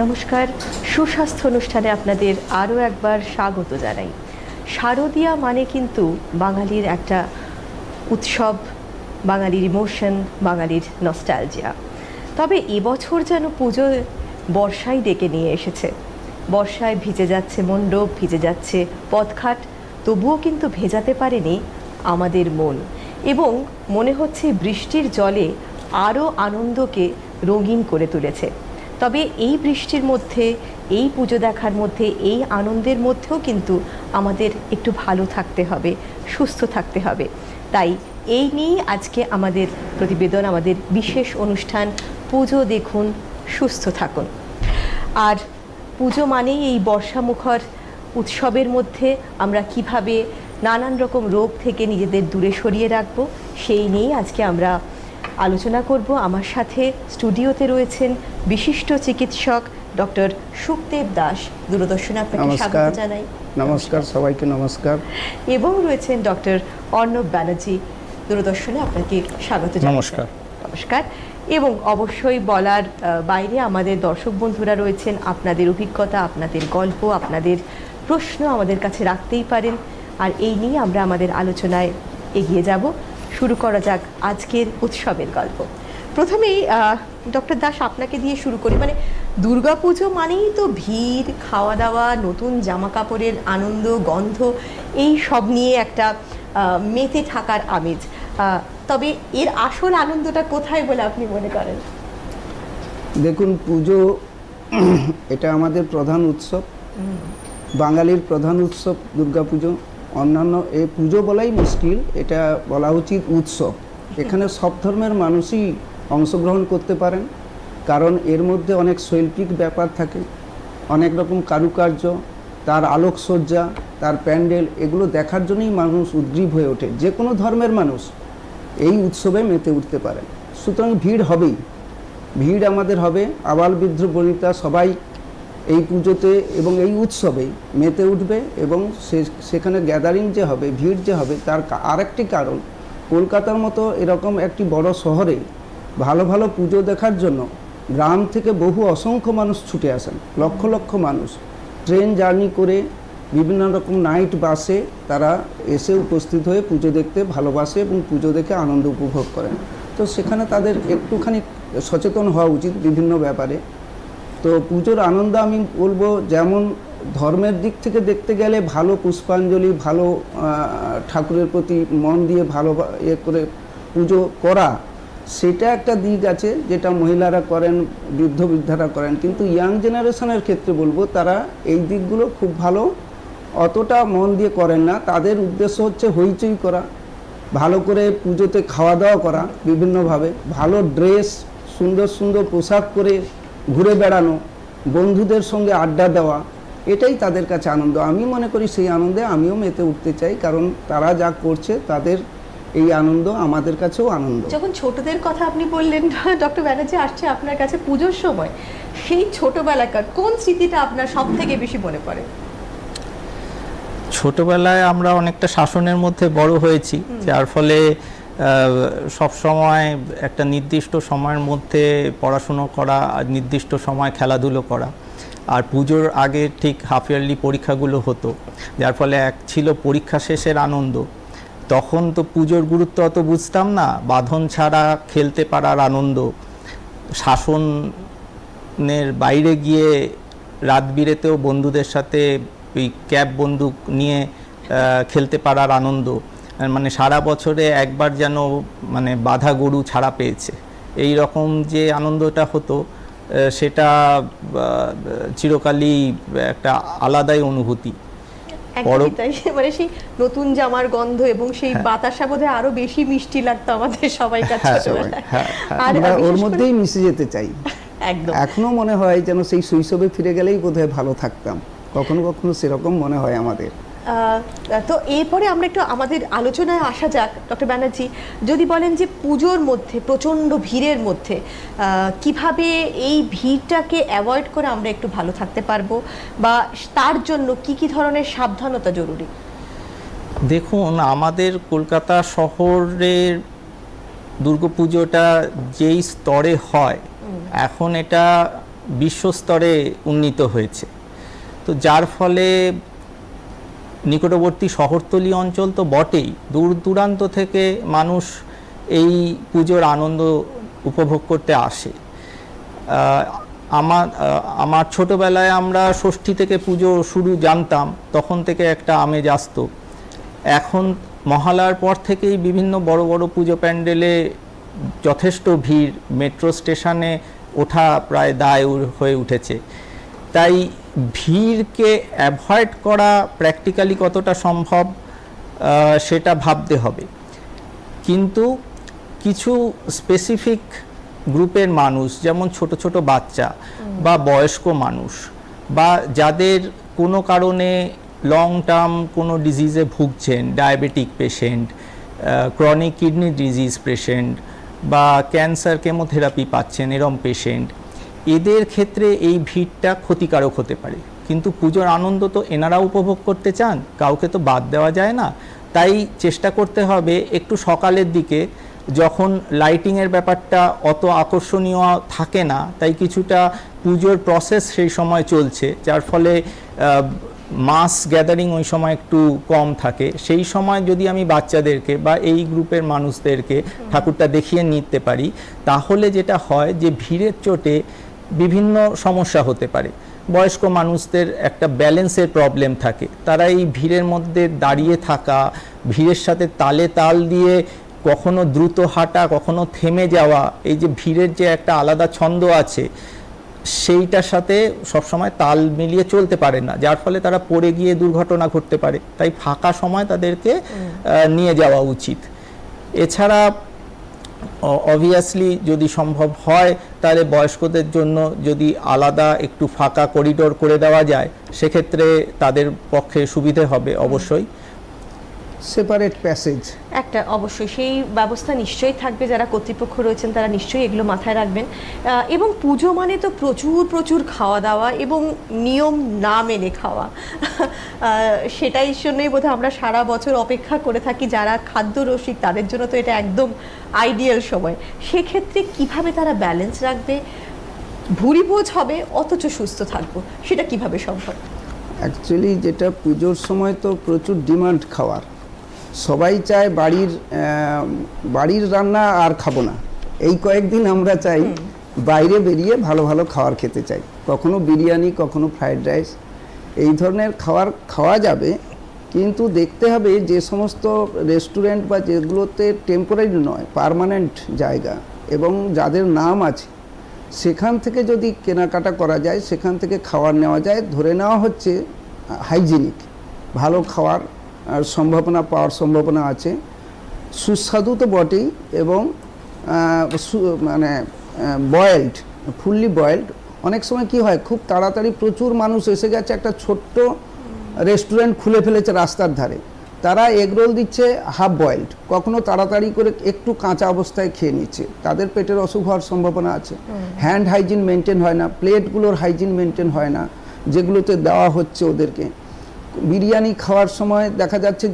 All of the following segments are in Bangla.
নমস্কার, সুস্বাস্থ্য অনুষ্ঠানে আপনাদের আরও একবার স্বাগত জানাই। শারদীয়া মানে কিন্তু বাঙালির একটা উৎসব, বাঙালির ইমোশন, বাঙালির নস্টালজিয়া। তবে এবছর যেন পুজো বর্ষায় ডেকে নিয়ে এসেছে। বর্ষায় ভিজে যাচ্ছে মণ্ডপ, ভিজে যাচ্ছে পথঘাট, তবুও কিন্তু ভেজাতে পারেনি আমাদের মন। এবং মনে হচ্ছে বৃষ্টির জলে আরও আনন্দকে রঙিন করে তুলেছে। তবে এই বৃষ্টির মধ্যে, এই পুজো দেখার মধ্যে, এই আনন্দের মধ্যেও কিন্তু আমাদের একটু ভালো থাকতে হবে, সুস্থ থাকতে হবে। তাই এই নিয়েই আজকে আমাদের প্রতিবেদন, আমাদের বিশেষ অনুষ্ঠান পুজো দেখুন, সুস্থ থাকুন। আর পুজো মানেই এই বর্ষামুখর উৎসবের মধ্যে আমরা কিভাবে নানান রকম রোগ থেকে নিজেদের দূরে সরিয়ে রাখবো, সেই নিয়েই আজকে আমরা আলোচনা করব। আমার সাথে স্টুডিওতে রয়েছেন বিশিষ্ট চিকিৎসক ডক্টর সুখদেব দাস, দূরদর্শনে আপনাকে স্বাগত জানাই। নমস্কার, সবাইকে নমস্কার। এবং রয়েছেন ডক্টর অর্ণব ব্যানার্জি, দূরদর্শনে আপনাকে স্বাগত জানাই। নমস্কার। নমস্কার। এবং অবশ্যই বলার বাইরে আমাদের দর্শক বন্ধুরা রয়েছেন, আপনাদের অভিজ্ঞতা, আপনাদের গল্প, আপনাদের প্রশ্ন আমাদের কাছে রাখতেই পারেন। আর এই নিয়ে আমরা আমাদের আলোচনায় এগিয়ে যাব। শুরু করা যাক আজকের উৎসবের গল্প। প্রথমেই ডক্টর দাস আপনাকে দিয়ে শুরু করি। মানে দুর্গাপুজো মানেই তো ভিড়, খাওয়া দাওয়া, নতুন জামা কাপড়ের আনন্দ, গন্ধ, এই সব নিয়ে একটা মেতে থাকার আমেজ। তবে এর আসল আনন্দটা কোথায় বলে আপনি মনে করেন? দেখুন, পুজো এটা আমাদের প্রধান উৎসব, বাঙালির প্রধান উৎসব দুর্গাপুজো। অন্যান্য এই পুজো বলাই মুশকিল, এটা বলা উচিত উৎসব। এখানে সব ধর্মের মানুষই অংশগ্রহণ করতে পারেন, কারণ এর মধ্যে অনেক শৈল্পিক ব্যাপার থাকে, অনেক রকম কারুকার্য, তার আলোকসজ্জা, তার প্যান্ডেল, এগুলো দেখার জন্যই মানুষ উদ্গ্রীব হয়ে ওঠে। যে কোনো ধর্মের মানুষ এই উৎসবে মেতে উঠতে পারেন। সুতরাং ভিড় হবেই, ভিড় আমাদের হবে। আবাল বৃদ্ধ বনিতা সবাই এই পুজোতে এবং এই উৎসবেই মেতে উঠবে। এবং সেখানে গ্যাদারিং যে হবে, ভিড় যে হবে, তার আরেকটি কারণ, কলকাতার মতো এরকম একটি বড় শহরে ভালো ভালো পুজো দেখার জন্য গ্রাম থেকে বহু অসংখ্য মানুষ ছুটে আসেন, লক্ষ লক্ষ মানুষ ট্রেন জার্নি করে, বিভিন্ন রকম নাইট বাসে তারা এসে উপস্থিত হয়ে পুজো দেখতে ভালোবাসে এবং পুজো দেখে আনন্দ উপভোগ করেন। তো সেখানে তাদের একটুখানি সচেতন হওয়া উচিত বিভিন্ন ব্যাপারে। তো পুজোর আনন্দ আমি বলবো, যেমন ধর্মের দিক থেকে দেখতে গেলে ভালো পুষ্পাঞ্জলি, ভালো ঠাকুরের প্রতি মন দিয়ে ভালো করে পুজো করা, সেটা একটা দিক আছে যেটা মহিলারা করেন, বৃদ্ধারা করেন। কিন্তু ইয়াং জেনারেশনের ক্ষেত্রে বলবো, তারা এই দিকগুলো খুব ভালো অতটা মন দিয়ে করেন না। তাদের উদ্দেশ্য হচ্ছে হইচই করা, ভালো করে পুজোতে খাওয়া দাওয়া করা, বিভিন্নভাবে ভালো ড্রেস, সুন্দর সুন্দর পোশাক পরে ঘুরে বেড়ানো, বন্ধুদের সঙ্গে আড্ডা দেওয়া, এটাই তাদের কাছে আনন্দ। আমি মনে করি সেই আনন্দে আমিও মেতে উঠতে চাই, কারণ তারা যা করছে তাদের এই আনন্দ আমাদের কাছেও আনন্দ। যখন ছোটদের কথা আপনি বললেন ডক্টর ব্যানার্জি, আসছে আপনার কাছে পুজোর সময়, সেই ছোটবেলাকার কোন স্মৃতিটা আপনার সব থেকে বেশি মনে পড়ে? ছোটবেলায় আমরা অনেকটা শাসনের মধ্যে বড় হয়েছি, যার ফলে সব সময় একটা নির্দিষ্ট সময়ের মধ্যে পড়াশুনো করা, আর নির্দিষ্ট সময় খেলাধুলো করা। আর পুজোর আগে ঠিক হাফ ইয়ারলি পরীক্ষাগুলো হতো, যার ফলে এক ছিল পরীক্ষা শেষের আনন্দ। তখন তো পুজোর গুরুত্ব অত বুঝতাম না, বাঁধন ছাড়া খেলতে পারার আনন্দ, শাসনের বাইরে গিয়ে রাত বিরেতেও বন্ধুদের সাথে ওই ক্যাপ বন্দুক নিয়ে খেলতে পারার আনন্দ, মানে সারা বছরে একবার যেন মানে বাঁধা গরু ছাড়া পেয়েছে, এই রকম যে আনন্দটা হতো, সেটা চিরকালই একটা আলাদাই অনুভূতি। মানে সেই নতুন জামার গন্ধ এবং সেই বাতাসা বোধহয় আরো বেশি মিষ্টি লাগতো আমাদের সবাই কাছে। আমরা ওর মধ্যেই মিশে যেতে চাই। একদম এখনো মনে হয় যেন সেই শৈশবে ফিরে গেলেই বোধহয় ভালো থাকতাম, কখনো কখনো সেরকম মনে হয় আমাদের। তো এরপরে আমরা একটু আমাদের আলোচনায় আসা যাক। ডক্টর ব্যানার্জি, যদি বলেন যে পুজোর মধ্যে, প্রচণ্ড ভিড়ের মধ্যে কিভাবে এই ভিড়টাকে অ্যাভয়েড করে আমরা একটু ভালো থাকতে পারবো, বা তার জন্য কি কি ধরনের সাবধানতা জরুরি? দেখুন, আমাদের কলকাতা শহরের দুর্গাপুজোটা যেই স্তরে হয়, এখন এটা বিশ্বস্তরে উন্নীত হয়েছে। তো যার ফলে নিকটবর্তী শহরতলি অঞ্চল তো বটেই, দূর দূরান্ত থেকে মানুষ এই পুজোর আনন্দ উপভোগ করতে আসে। আমার ছোটোবেলায় আমরা ষষ্ঠী থেকে পুজো শুরু জানতাম, তখন থেকে একটা আমেজ আসতো। এখন মহালয়ার পর থেকেই বিভিন্ন বড় বড় পুজো প্যান্ডেলে যথেষ্ট ভিড়, মেট্রো স্টেশনে ওঠা প্রায় দায় হয়ে উঠেছে। তাই ভিড়কে অ্যাভয়েড করা প্র্যাকটিক্যালি কতটা সম্ভব সেটা ভাবতে হবে। কিন্তু কিছু স্পেসিফিক গ্রুপের মানুষ, যেমন ছোট ছোট বাচ্চা বা বয়স্ক মানুষ, বা যাদের কোনো কারণে লং টার্ম কোনো ডিজিজে ভুগছেন, diabetic patient, chronic kidney disease patient বা ক্যান্সার কেমোথেরাপি পাচ্ছেন এরম পেশেন্ট, এদের ক্ষেত্রে এই ভিড়টা ক্ষতিকারক হতে পারে। কিন্তু পুজোর আনন্দ তো এনারা উপভোগ করতে চান, কাউকে তো বাদ দেওয়া যায় না। তাই চেষ্টা করতে হবে একটু সকালের দিকে, যখন লাইটিংয়ের ব্যাপারটা অত আকর্ষণীয় থাকে না, তাই কিছুটা পুজোর প্রসেস সেই সময় চলছে, যার ফলে মাস গ্যাদারিং ওই সময় একটু কম থাকে। সেই সময় যদি আমি বাচ্চাদেরকে বা এই গ্রুপের মানুষদেরকে ঠাকুরটা দেখিয়ে নিতে পারি, তাহলে যেটা হয় যে ভিড়ের চোটে বিভিন্ন সমস্যা হতে পারে। বয়স্ক মানুষদের একটা ব্যালেন্সের প্রবলেম থাকে, তারা এই ভিড়ের মধ্যে দাঁড়িয়ে থাকা, ভিড়ের সাথে তালে তাল দিয়ে কখনো দ্রুত হাঁটা, কখনো থেমে যাওয়া, এই যে ভিড়ের যে একটা আলাদা ছন্দ আছে সেইটার সাথে সবসময় তাল মিলিয়ে চলতে পারে না, যার ফলে তারা পড়ে গিয়ে দুর্ঘটনা ঘটতে পারে। তাই ফাঁকা সময় তাদেরকে নিয়ে যাওয়া উচিত। এছাড়া অবভিয়াসলি যদি সম্ভব হয় তাহলে বয়স্কদের জন্য যদি আলাদা একটু ফাঁকা করিডোর করে দেওয়া যায়, সেক্ষেত্রে তাদের পক্ষে সুবিধে হবে অবশ্যই। সেপারেট প্যাসেজ একটা অবশ্যই সেই ব্যবস্থা নিশ্চয়ই থাকবে, যারা কর্তৃপক্ষ রয়েছেন তারা নিশ্চয়ই এগুলো মাথায় রাখবেন। এবং পুজো মানে তো প্রচুর প্রচুর খাওয়া দাওয়া এবং নিয়ম না মেনে খাওয়া, সেটাই জন্যই বোধহয় আমরা সারা বছর অপেক্ষা করে থাকি। যারা খাদ্য রসিক তাদের জন্য তো এটা একদম আইডিয়াল সময়। সেক্ষেত্রে কিভাবে তারা ব্যালেন্স রাখবে, ভুরিভোজ হবে অথচ সুস্থ থাকবো, সেটা কিভাবে সম্ভব? অ্যাকচুয়ালি যেটা পুজোর সময় তো প্রচুর ডিমান্ড খাওয়ার, সবাই চায় বাড়ির রান্না আর খাবো না। এই কয়েকদিন আমরা চাই বাইরে বেরিয়ে ভালো ভালো খাবার খেতে চাই, কখনো বিরিয়ানি, কখনো ফ্রাইড রাইস, এই ধরনের খাওয়া যাবে। কিন্তু দেখতে হবে যে সমস্ত রেস্টুরেন্ট বা যেগুলোতে টেম্পোরারি নয়, পার্মানেন্ট জায়গা এবং যাদের নাম আছে, সেখান থেকে যদি কেনাকাটা করা যায়, সেখান থেকে খাবার নেওয়া যায়, ধরে নেওয়া হচ্ছে হাইজিনিক, ভালো খাওয়ার পাওয়ার সম্ভাবনা আছে, সুস্বাদু তো বটেই, এবং মানে বয়েলড, ফুললি বয়েলড। অনেক সময় কি হয়, খুব তাড়াতাড়ি প্রচুর মানুষ এসে গেছে, একটা ছোট্ট রেস্টুরেন্ট খুলে ফেলেছে রাস্তার ধারে, তারা এগরোল দিচ্ছে হাফ বয়েলড, কখনো তাড়াতাড়ি করে একটু কাঁচা অবস্থায় খেয়ে নিচ্ছে, তাদের পেটের অসুখ হওয়ার সম্ভাবনা আছে। হ্যান্ড হাইজিন মেনটেন হয় না, প্লেটগুলোর হাইজিন মেনটেন হয় না যেগুলোতে দেওয়া হচ্ছে ওদেরকে। বিরিয়ানি খাওয়ার সময় দেখা যাচ্ছে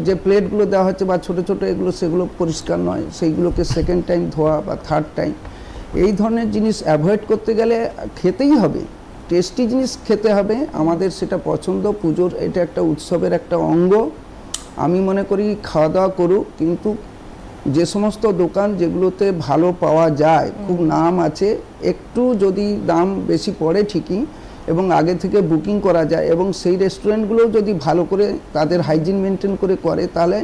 যে প্লেটগুলো দেওয়া হচ্ছে বা ছোটো ছোটো এগুলো, সেগুলো পরিষ্কার নয়, সেইগুলোকে সেকেন্ড টাইম ধোয়া বা থার্ড টাইম। এই ধরনের জিনিস অ্যাভয়েড করতে গেলে খেতেই হবে, টেস্টি জিনিস খেতে হবে, আমাদের সেটা পছন্দ। পুজোর এটা একটা উৎসবের একটা অঙ্গ। আমি মনে করি খাওয়া দাওয়া করুক, কিন্তু যে সমস্ত দোকান যেগুলোতে ভালো পাওয়া যায়, খুব নাম আছে, একটু যদি দাম বেশি পড়ে ঠিকই, এবং আগে থেকে বুকিং করা যায়, এবং সেই রেস্টুরেন্টগুলো যদি ভালো করে তাদের হাইজিন মেনটেন করে, তাহলে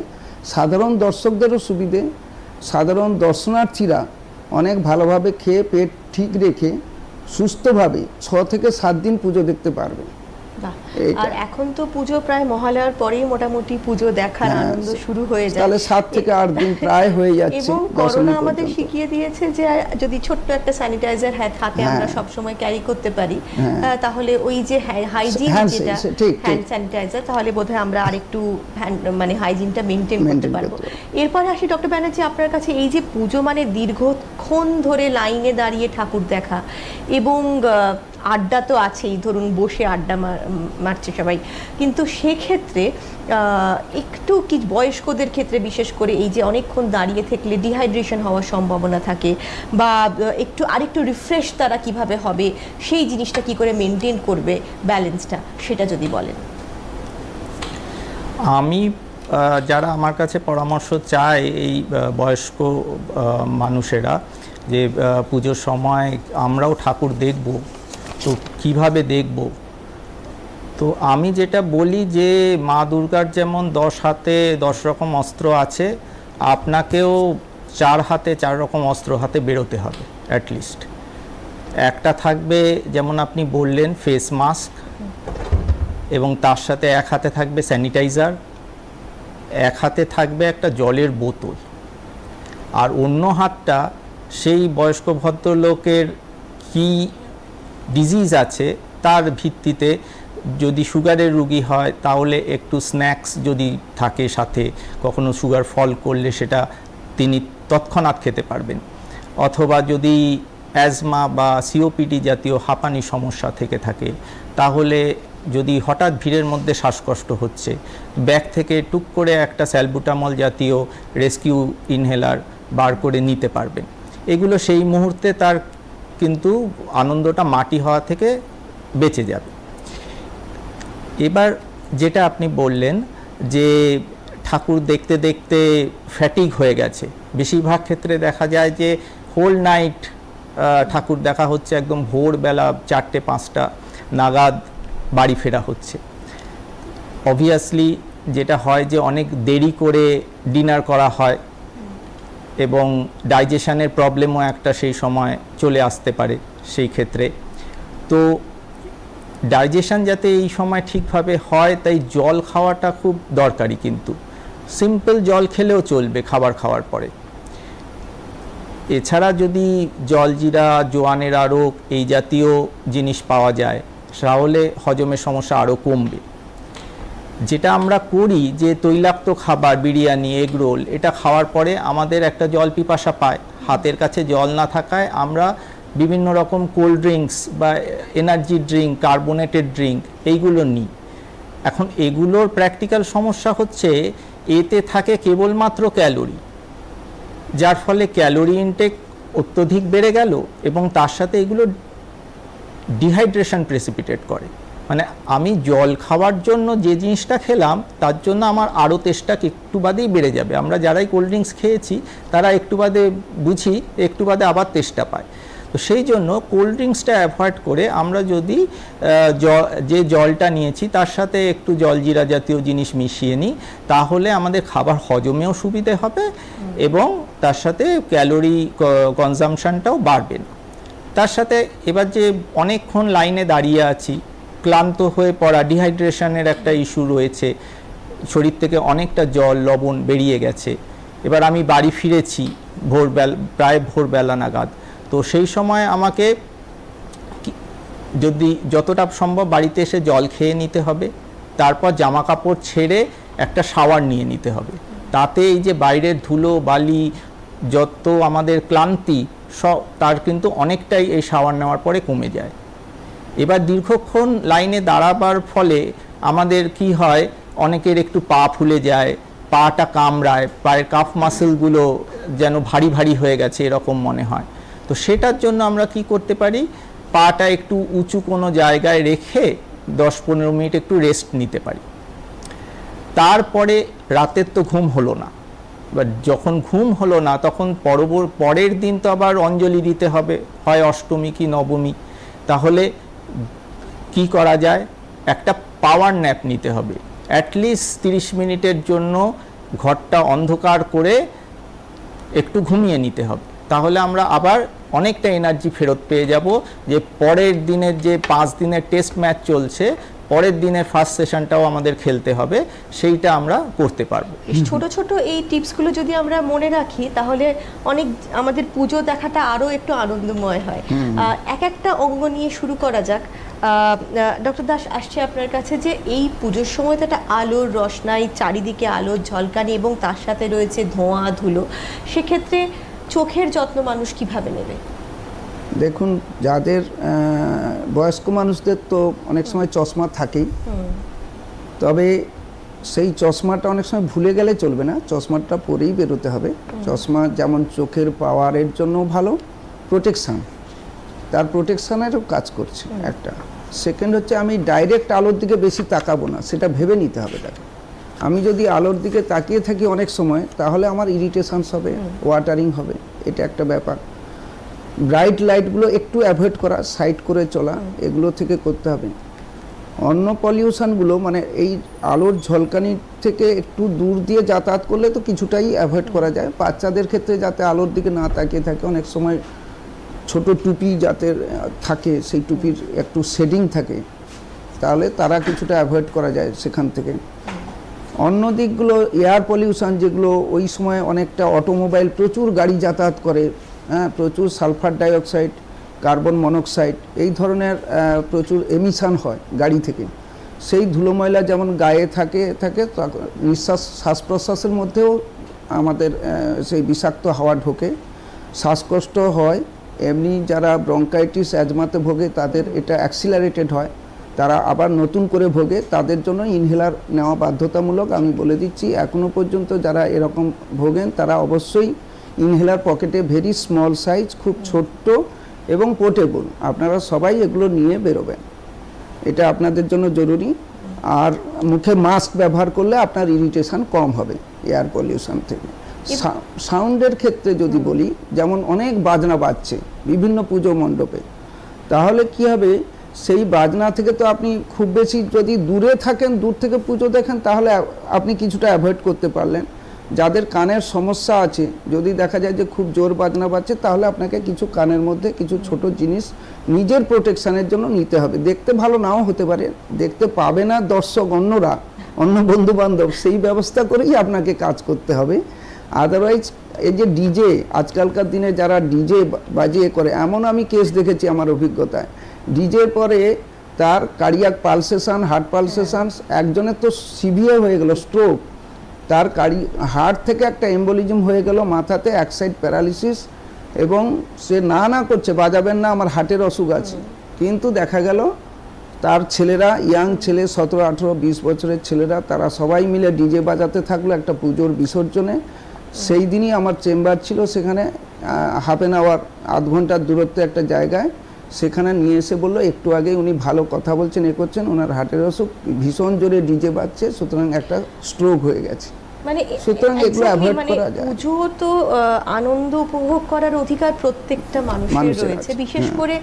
সাধারণ দর্শকদেরও সুবিধে, সাধারণ দর্শনার্থীরা অনেক ভালোভাবে খেয়ে পেট ঠিক রেখে সুস্থভাবে 6 থেকে 7 দিন পুজো দেখতে পারবে। আর এখন তো পুজো প্রায় মহালয়ার পরেই মোটামুটি পুজো দেখার আনন্দ শুরু হয়ে যায়, তাহলে 7 থেকে 8 দিন প্রায় হয়ে যাচ্ছে। এবং করোনা আমাদের শিখিয়ে দিয়েছে যে যদি ছোট্ট একটা স্যানিটাইজার হাতে আমরা সব সময় ক্যারি করতে পারি, তাহলে ওই যে হাইজিন, যেটা হ্যান্ড স্যানিটাইজার, তাহলে বোধহয় আমরা আরেকটু মানে হাইজিনটা মেনটেন করতে পারবো। এরপরে আসি ডক্টর ব্যানার্জি আপনার কাছে, এই যে পুজো মানে দীর্ঘক্ষণ ধরে লাইনে দাঁড়িয়ে ঠাকুর দেখা এবং আড্ডা তো আছেই, ধরুন বসে আড্ডা মারছে সবাই, কিন্তু সেক্ষেত্রে একটু কি বয়স্কদের ক্ষেত্রে বিশেষ করে এই যে অনেকক্ষণ দাঁড়িয়ে থাকলে ডিহাইড্রেশন হওয়ার সম্ভাবনা থাকে, বা আরেকটু রিফ্রেশ তারা কিভাবে হবে, সেই জিনিসটা কি করে মেনটেন করবে ব্যালেন্সটা, সেটা যদি বলেন। আমি যারা আমার কাছে পরামর্শ চায় এই বয়স্ক মানুষেরা, যে পুজোর সময় আমরাও ঠাকুর দেখব, তো কিভাবে দেখব, তো আমি যেটা বলি যে মা দুর্গার যেমন 10 হাতে 10 রকম অস্ত্র আছে, আপনাকেও 4 হাতে 4 রকম অস্ত্র হাতে বেরোতে হবে অ্যাটলিস্ট। একটা থাকবে যেমন আপনি বললেন ফেস মাস্ক, এবং তার সাথে এক হাতে থাকবে স্যানিটাইজার, এক হাতে থাকবে একটা জলের বোতল, আর অন্য হাতটা সেই বয়স্ক ভদ্রলোকের কি ডিজিজ আছে তার ভিত্তিতে, যদি সুগারের রুগী হয় তাহলে একটু স্ন্যাক্স যদি থাকে সাথে, কখনো সুগার ফল করলে সেটা তিনি তৎক্ষণাৎ খেতে পারবেন, অথবা যদি অ্যাজমা বা সিওপিডি জাতীয় হাঁপানি সমস্যা থেকে থাকে, তাহলে যদি হঠাৎ ভিড়ের মধ্যে শ্বাসকষ্ট হচ্ছে, ব্যাগ থেকে টুক করে একটা স্যালবুটামল জাতীয় রেস্কিউ ইনহেলার বার করে নিতে পারবেন। এগুলো সেই মুহূর্তে তার কিন্তু আনন্দটা মাটি হওয়া থেকে বেঁচে যাবে। এবার যেটা আপনি বললেন যে ঠাকুর দেখতে দেখতে ফ্যাটিগ হয়ে গেছে, বেশিরভাগ ক্ষেত্রে দেখা যায় যে হোল নাইট ঠাকুর দেখা হচ্ছে, একদম ভোরবেলা 4টে-5টা নাগাদ বাড়ি ফেরা হচ্ছে। অবভিয়াসলি যেটা হয় যে অনেক দেরি করে ডিনার করা হয়, এবং ডাইজেশনের প্রবলেমও একটা সেই সময় চলে আসতে পারে সেই ক্ষেত্রে। তো ডাইজেশন যাতে এই সময় ঠিকভাবে হয়, তাই জল খাওয়াটা খুব দরকারি, কিন্তু সিম্পল জল খেলেও চলবে খাবার খাওয়ার পরে। এছাড়া যদি জলজিরা, জোয়ানের আড়ক এই জাতীয় জিনিস পাওয়া যায়, তাহলে হজমের সমস্যা আরও কমবে। যেটা আমরা করি যে তৈলাক্ত খাবার, বিরিয়ানি, এগ রোল, এটা খাওয়ার পরে আমাদের একটা জল পিপাসা পায়, হাতের কাছে জল না থাকায় আমরা বিভিন্ন রকম কোল্ড ড্রিঙ্কস বা এনার্জি ড্রিঙ্ক, কার্বোনেটেড ড্রিঙ্ক এইগুলো নিই। এখন এগুলোর প্র্যাকটিক্যাল সমস্যা হচ্ছে এতে থাকে কেবলমাত্র ক্যালোরি, যার ফলে ক্যালোরি ইনটেক অত্যধিক বেড়ে গেল, এবং তার সাথে এগুলো ডিহাইড্রেশন প্রেসিপিটেট করে। মানে আমি জল খাওয়ার জন্য যে জিনিসটা খেলাম তার জন্য আমার আরও তেষ্টা একটু বাদেই বেড়ে যাবে। আমরা যারাই কোল্ড ড্রিঙ্কস খেয়েছি তারা একটু বাদে বুঝি, একটু বাদে আবার তেষ্টা পায়। তো সেই জন্য কোল্ড ড্রিঙ্কসটা অ্যাভয়েড করে আমরা যদি যে জলটা নিয়েছি তার সাথে একটু জলজিরা জাতীয় জিনিস মিশিয়ে নিই, তাহলে আমাদের খাবার হজমেও সুবিধে হবে এবং তার সাথে ক্যালোরি কনজামশনটাও বাড়বে না। তার সাথে এবার যে অনেকক্ষণ লাইনে দাঁড়িয়ে আছি, ক্লান্ত হয়ে পড়া, ডিহাইড্রেশনের একটা ইস্যু রয়েছে, শরীর থেকে অনেকটা জল, লবণ বেরিয়ে গেছে। এবার আমি বাড়ি ফিরেছি প্রায় ভোরবেলা নাগাদ, তো সেই সময় আমাকে যদি যতটা সম্ভব বাড়িতে এসে জল খেয়ে নিতে হবে, তারপর জামা কাপড় ছেড়ে একটা শাওয়ার নিয়ে নিতে হবে। তাতে এই যে বাইরের ধুলো বালি, যত আমাদের ক্লান্তি সব, তার কিন্তু অনেকটাই এই শাওয়ার নেওয়ার পরে কমে যায়। এবার দীর্ঘক্ষণ লাইনে দাঁড়াবার ফলে আমাদের কি হয়, অনেকের একটু পা ফুলে যায়, পাটা কামড়ায়, পায়ের কাফ মাসেলগুলো যেন ভারী ভারী হয়ে গেছে এরকম মনে হয়। তো সেটার জন্য আমরা কি করতে পারি, পাটা একটু উঁচু কোনো জায়গায় রেখে 10-15 মিনিট একটু রেস্ট নিতে পারি। তারপরে রাতের তো ঘুম হলো না, এবার যখন ঘুম হলো না তখন পরের দিন তো আবার অঞ্জলি দিতে হবে, হয় অষ্টমী কি নবমী। তাহলে কি করা যায়, একটা পাওয়ার ন্যাপ নিতে হবে, অ্যাটলিস্ট 30 মিনিটের জন্য ঘরটা অন্ধকার করে একটু ঘুমিয়ে নিতে হবে। তাহলে আমরা আবার অনেকটা এনার্জি ফেরত পেয়ে যাব, যে পরের দিনের যে 5 দিনের টেস্ট ম্যাচ চলছে, পরের দিনের ফার্স্ট সেশনটাও আমাদের খেলতে হবে, সেইটা আমরা করতে পারবো। ছোট ছোট এই টিপসগুলো যদি আমরা মনে রাখি তাহলে অনেক আমাদের পুজো দেখাটা আরও একটু আনন্দময় হয়। এক একটা অঙ্গ নিয়ে শুরু করা যাক। ডক্টর দাস, আসছে আপনার কাছে যে এই পুজোর সময় তো একটা আলোর রসনাই, চারিদিকে আলোর ঝলকানি এবং তার সাথে রয়েছে ধোঁয়া ধুলো, সেক্ষেত্রে চোখের যত্ন মানুষ কিভাবে নেবে? দেখুন, যাদের বয়স্ক মানুষদের তো অনেক সময় চশমা থাকেই, তবে সেই চশমাটা অনেক সময় ভুলে গেলে চলবে না, চশমাটা পরেই বেরোতে হবে। চশমা যেমন চোখের পাওয়ারের জন্য ভালো, প্রোটেকশান, তার প্রোটেকশানেরও কাজ করছে একটা। সেকেন্ড হচ্ছে আমি ডাইরেক্ট আলোর দিকে বেশি তাকাবো না, সেটা ভেবে নিতে হবে তাকে। আমি যদি আলোর দিকে তাকিয়ে থাকি অনেক সময়, তাহলে আমার ইরিটেশনস হবে, ওয়াটারিং হবে, এটা একটা ব্যাপার। ব্রাইট লাইটগুলো একটু অ্যাভয়েড করা, সাইড করে চলা, এগুলো থেকে করতে হবে। অন্য পলিউশনগুলো মানে এই আলোর ঝলকানি থেকে একটু দূর দিয়ে যাতায়াত করলে তো কিছুটাই অ্যাভয়েড করা যায়। বাচ্চাদের ক্ষেত্রে যাতে আলোর দিকে না তাকিয়ে থাকে, অনেক সময় ছোট টুপি যাতে থাকে, সেই টুপির একটু শেডিং থাকে, তাহলে তারা কিছুটা অ্যাভয়েড করা যায় সেখান থেকে। অন্য দিকগুলো এয়ার পলিউশন, যেগুলো ওই সময় অনেকটা অটোমোবাইল, প্রচুর গাড়ি যাতায়াত করে, হ্যাঁ, প্রচুর সালফার ডাইঅক্সাইড, কার্বন মনোক্সাইড, এই ধরনের প্রচুর এমিশন হয় গাড়ি থেকে। সেই ধুলো ময়লা যেমন গায়ে থাকে শ্বাস প্রশ্বাসের মধ্যেও আমাদের সেই বিষাক্ত হাওয়া ঢোকে, শ্বাসকষ্ট হয়। এমনি যারা ব্রঙ্কাইটিস, অ্যাজমাতে ভোগে তাদের এটা অ্যাক্সিলারেটেড হয়, তারা আবার নতুন করে ভোগে, তাদের জন্য ইনহেলার নেওয়া বাধ্যতামূলক। আমি বলে দিচ্ছি, এখনও পর্যন্ত যারা এরকম ভোগেন তারা অবশ্যই ইনহেলার পকেটে, ভেরি স্মল সাইজ, খুব ছোট্ট এবং পোর্টেবল, আপনারা সবাই এগুলো নিয়ে বেরোবেন, এটা আপনাদের জন্য জরুরি। আর মুখে মাস্ক ব্যবহার করলে আপনার ইরিটেশন কম হবে এয়ার পলিউশন থেকে। সাউন্ডের ক্ষেত্রে যদি বলি, যেমন অনেক বাজনা বাজছে বিভিন্ন পুজো মণ্ডপে, তাহলে কি হবে, সেই বাজনা থেকে তো আপনি খুব বেশি যদি দূরে থাকেন, দূর থেকে পুজো দেখেন, তাহলে আপনি কিছুটা অ্যাভয়েড করতে পারলেন। যাদের কানের সমস্যা আছে, যদি দেখা যায় যে খুব জোর বাজনা বাজছে, তাহলে আপনাকে কিছু কানের মধ্যে কিছু ছোট জিনিস নিজের প্রোটেকশানের জন্য নিতে হবে। দেখতে ভালো নাও হতে পারে, দেখতে পাবে না দর্শক, অন্যরা, অন্য বন্ধু বান্ধব, সেই ব্যবস্থা করেই আপনাকে কাজ করতে হবে। আদারওয়াইজ এই যে ডিজে, আজকালকার দিনে যারা ডিজে বাজিয়ে করে, এমন আমি কেস দেখেছি আমার অভিজ্ঞতায়, ডিজের পরে তার কার্ডিয়াক পালসেশন, হার্ট পালসেশন, একজনের তো সিভিয়ার হয়ে গেল, স্ট্রোক, তার হার্ট থেকে একটা এম্বোলিজম হয়ে গেল, মাথাতে এক সাইড প্যারালিসিস, এবং সে না করছে বাজাবেন না, আমার হার্টের অসুখ আছে, কিন্তু দেখা গেল তার ছেলেরা, ইয়াং ছেলে 17, 18, 20 বছরের ছেলেরা, তারা সবাই মিলে ডিজে বাজাতে থাকলো একটা পুজোর বিসর্জনে। সেই দিনই আমার চেম্বার ছিল সেখানে, হাফ অ্যান আওয়ার, আধ ঘন্টার দূরত্বে একটা জায়গায়, সেখানে নিয়ে এসে বললো একটু আগে উনি ভালো কথা বলছেন, এ করছেন, ওনার হার্টের অসুখ, ভীষণ জোরে ডিজে বাজছে, সুতরাং একটা স্ট্রোক হয়ে গেছে। মানে সুতরাং এগুলো অ্যাভয়েড করা যায়। পুজো তো আনন্দ উপভোগ করার অধিকার প্রত্যেকটা মানুষের রয়েছে, বিশেষ করে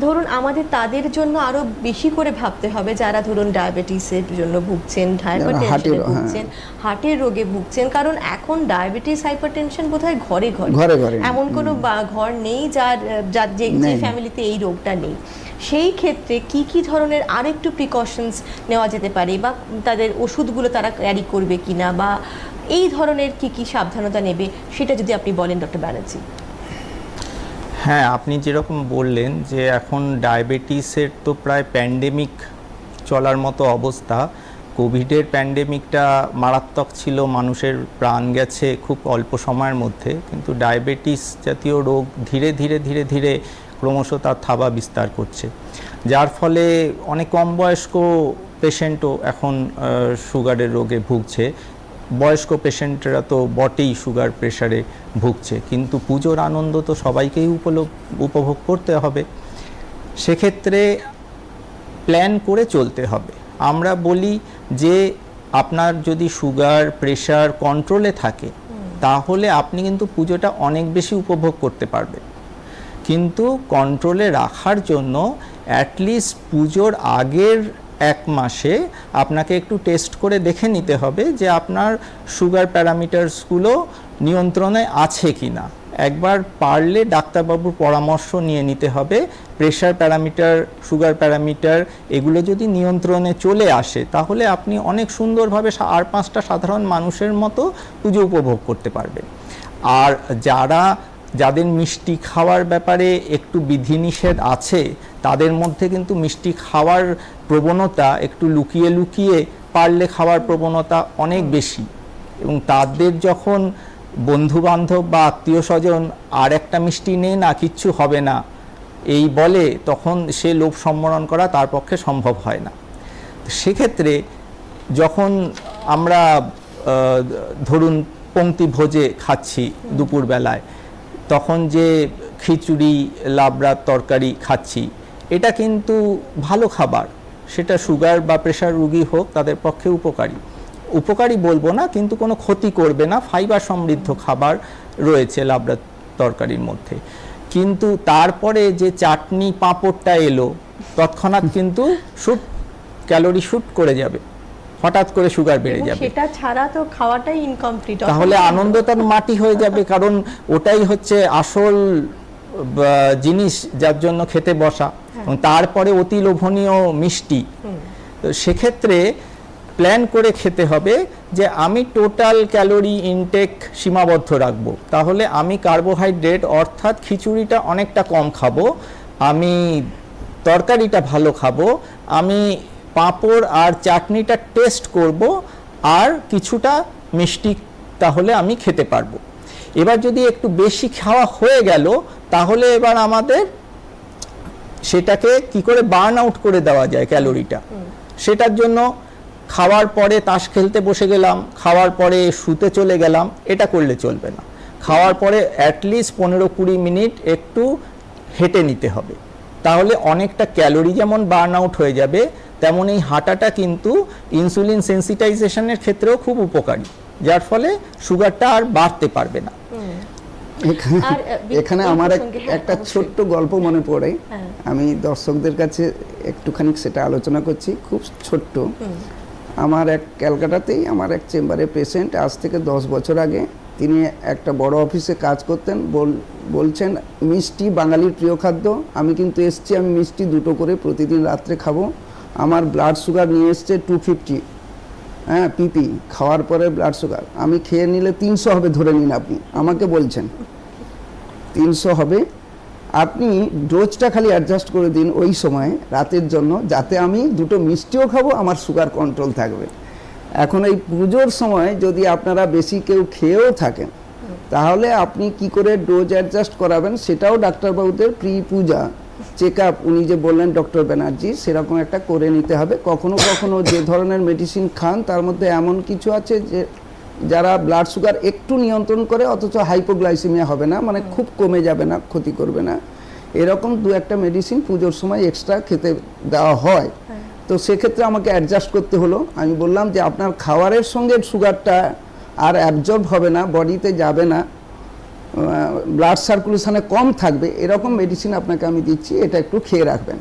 ধরুন আমাদের তাদের জন্য আরো বেশি করে ভাবতে হবে যারা ধরুন ডায়াবেটিসের জন্য ভুগছেন, হাইপারটেনশনে ভুগছেন, হার্টের রোগে ভুগছেন, কারণ এখন ডায়াবেটিস, হাইপারটেনশন বোধহয় ঘরে ঘরে, এমন কোনো ঘর নেই যার যে ফ্যামিলিতে এই রোগটা নেই। সেই ক্ষেত্রে কি ধরনের আরেকটু প্রিকশনস নেওয়া যেতে পারে, বা তাদের ওষুধগুলো তারা ক্যারি করবে কিনা, বা এই ধরনের কি সাবধানতা নেবে, সেটা যদি আপনি বলেন ডক্টর ব্যানার্জি। হ্যাঁ, আপনি যেরকম বললেন যে এখন ডায়াবেটিসের তো প্রায় প্যান্ডেমিক চলার মতো অবস্থা। কোভিডের প্যান্ডেমিকটা মারাত্মক ছিল, মানুষের প্রাণ গেছে খুব অল্প সময়ের মধ্যে, কিন্তু ডায়াবেটিস জাতীয় রোগ ধীরে ধীরে ক্রমশ তার থাবা বিস্তার করছে, যার ফলে অনেক কম বয়স্ক পেশেন্টও এখন সুগারের রোগে ভুগছে। বয়স্ক পেশেন্টরা তো বটেই সুগার প্রেশারে ভুগছে, কিন্তু পুজোর আনন্দ তো সবাইকেই উপভোগ করতে হবে। সেক্ষেত্রে প্ল্যান করে চলতে হবে। আমরা বলি যে আপনার যদি সুগার প্রেশার কন্ট্রোলে থাকে, তাহলে আপনি কিন্তু পুজোটা অনেক বেশি উপভোগ করতে পারবেন। কিন্তু কন্ট্রোলে রাখার জন্য অ্যাটলিস্ট পুজোর আগের 1 মাসে আপনাকে একটু টেস্ট করে দেখে নিতে হবে যে আপনার সুগার প্যারামিটারসগুলো নিয়ন্ত্রণে আছে কি না। একবার পারলে ডাক্তারবাবুর পরামর্শ নিয়ে নিতে হবে। প্রেশার প্যারামিটার, সুগার প্যারামিটার এগুলো যদি নিয়ন্ত্রণে চলে আসে, তাহলে আপনি অনেক সুন্দরভাবে আর 5টা সাধারণ মানুষের মতো পুজো উপভোগ করতে পারবেন। আর যাদের মিষ্টি খাওয়ার ব্যাপারে একটু বিধিনিষেধ আছে, তাদের মধ্যে কিন্তু মিষ্টি খাওয়ার প্রবণতা একটু লুকিয়ে পারলে খাওয়ার প্রবণতা অনেক বেশি, এবং তাদের যখন বন্ধু বান্ধব বা আত্মীয় স্বজন আর একটা মিষ্টি নেই না, কিচ্ছু হবে না, এই বলে, তখন সে লোভ সম্বরণ করা তার পক্ষে সম্ভব হয় না। সেক্ষেত্রে যখন আমরা ধরুন পংক্তি ভোজে খাচ্ছি দুপুরবেলায়, তখন যে খিচুড়ি লাবড়ার তরকারি খাচ্ছি, এটা কিন্তু ভালো খাবার, সেটা সুগার বা প্রেশার রোগী হোক তাদের পক্ষে উপকারী বলবো না, কিন্তু কোনো ক্ষতি করবে না, ফাইবার সমৃদ্ধ খাবার রয়েছে লাবড়ার তরকারির মধ্যে। কিন্তু তারপরে যে চাটনি পাঁপড়টা এলো, তৎক্ষণাৎ কিন্তু ক্যালোরি শুট করে যাবে, হঠাৎ করে সুগার বেড়ে যাবে, সেটা ছাড়া তো খাওয়াটাই ইনকমপ্লিট, তাহলে আনন্দ তার মাটি হয়ে যাবে। কারণ ওটাই হচ্ছে আসল জিনিস যার জন্য খেতে বসা, তারপরে অতি লোভনীয় মিষ্টি। তো সেক্ষেত্রে প্ল্যান করে খেতে হবে যে আমি টোটাল ক্যালোরি ইনটেক সীমাবদ্ধ রাখবো, তাহলে আমি কার্বোহাইড্রেট অর্থাৎ খিচুড়িটা অনেকটা কম খাবো, আমি তরকারিটা ভালো খাবো, আমি পাঁপড় আর চাটনিটা টেস্ট করব, আর কিছুটা মিষ্টি তাহলে আমি খেতে পারবো। এবার যদি একটু বেশি খাওয়া হয়ে গেল, তাহলে এবার আমাদের সেটাকে কি করে বার্ন আউট করে দেওয়া যায় ক্যালোরিটা, সেটার জন্য খাওয়ার পরে তাস খেলতে বসে গেলাম, খাওয়ার পরে শুতে চলে গেলাম, এটা করলে চলবে না। খাওয়ার পরে অ্যাটলিস্ট 15-20 মিনিট একটু হেঁটে নিতে হবে, তাহলে অনেকটা ক্যালোরি যেমন বার্ন আউট হয়ে যাবে, তেমন এই হাঁটাটা কিন্তু ইনসুলিন সেন্সিটাইজেশনের ক্ষেত্রেও খুব উপকারী, যার ফলে সুগারটা আর বাড়তে পারবে না। এখানে আমার একটা ছোট্ট গল্প মনে পড়ে, আমি দর্শকদের কাছে একটুখানি সেটা আলোচনা করছি, খুব ছোট্ট। আমার এক ক্যালকাটাতেই আমার এক চেম্বারে পেশেন্ট, আজ থেকে 10 বছর আগে, তিনি একটা বড় অফিসে কাজ করতেন, বলছেন মিষ্টি বাঙালির প্রিয় খাদ্য, আমি কিন্তু এসছি, আমি মিষ্টি 2টো করে প্রতিদিন রাত্রে খাবো, আমার ব্লাড সুগার নিয়ে এসছে 250 পিপি, খাওয়ার পরে ব্লাড সুগার আমি খেয়ে নিলে 300 হবে, ধরে নিন, আপনি আমাকে বলছেন 300 হবে, আপনি ডোজটা খালি অ্যাডজাস্ট করে দিন ওই সময় রাতের জন্য, যাতে আমি 2টো মিষ্টিও খাবো, আমার সুগার কন্ট্রোল থাকবে। এখন এই পুজোর সময় যদি আপনারা বেশি কেউ খেয়েও থাকেন, তাহলে আপনি কি করে ডোজ অ্যাডজাস্ট করাবেন, সেটাও ডাক্তারবাবুদের প্রি পূজা চেক আপ, উনি যে বললেন ডক্টর ব্যানার্জি, সেরকম একটা করে নিতে হবে। কখনো কখনো যে ধরনের মেডিসিন খান তার মধ্যে এমন কিছু আছে যে যারা ব্লাড সুগার একটু নিয়ন্ত্রণ করে, অথচ হাইপোগ্লাইসেমিয়া হবে না, মানে খুব কমে যাবে না, ক্ষতি করবে না, এরকম 2-1টা মেডিসিন পুজোর সময় এক্সট্রা খেতে দেওয়া হয়। তো সেক্ষেত্রে আমাকে অ্যাডজাস্ট করতে হলো। আমি বললাম যে আপনার খাবারের সঙ্গে সুগারটা আর অ্যাবজর্ব হবে না, বডিতে যাবে না, ব্লাড সার্কুলেশনে কম থাকবে, এরকম মেডিসিন আপনাকে আমি দিচ্ছি, এটা একটু খেয়ে রাখবেন।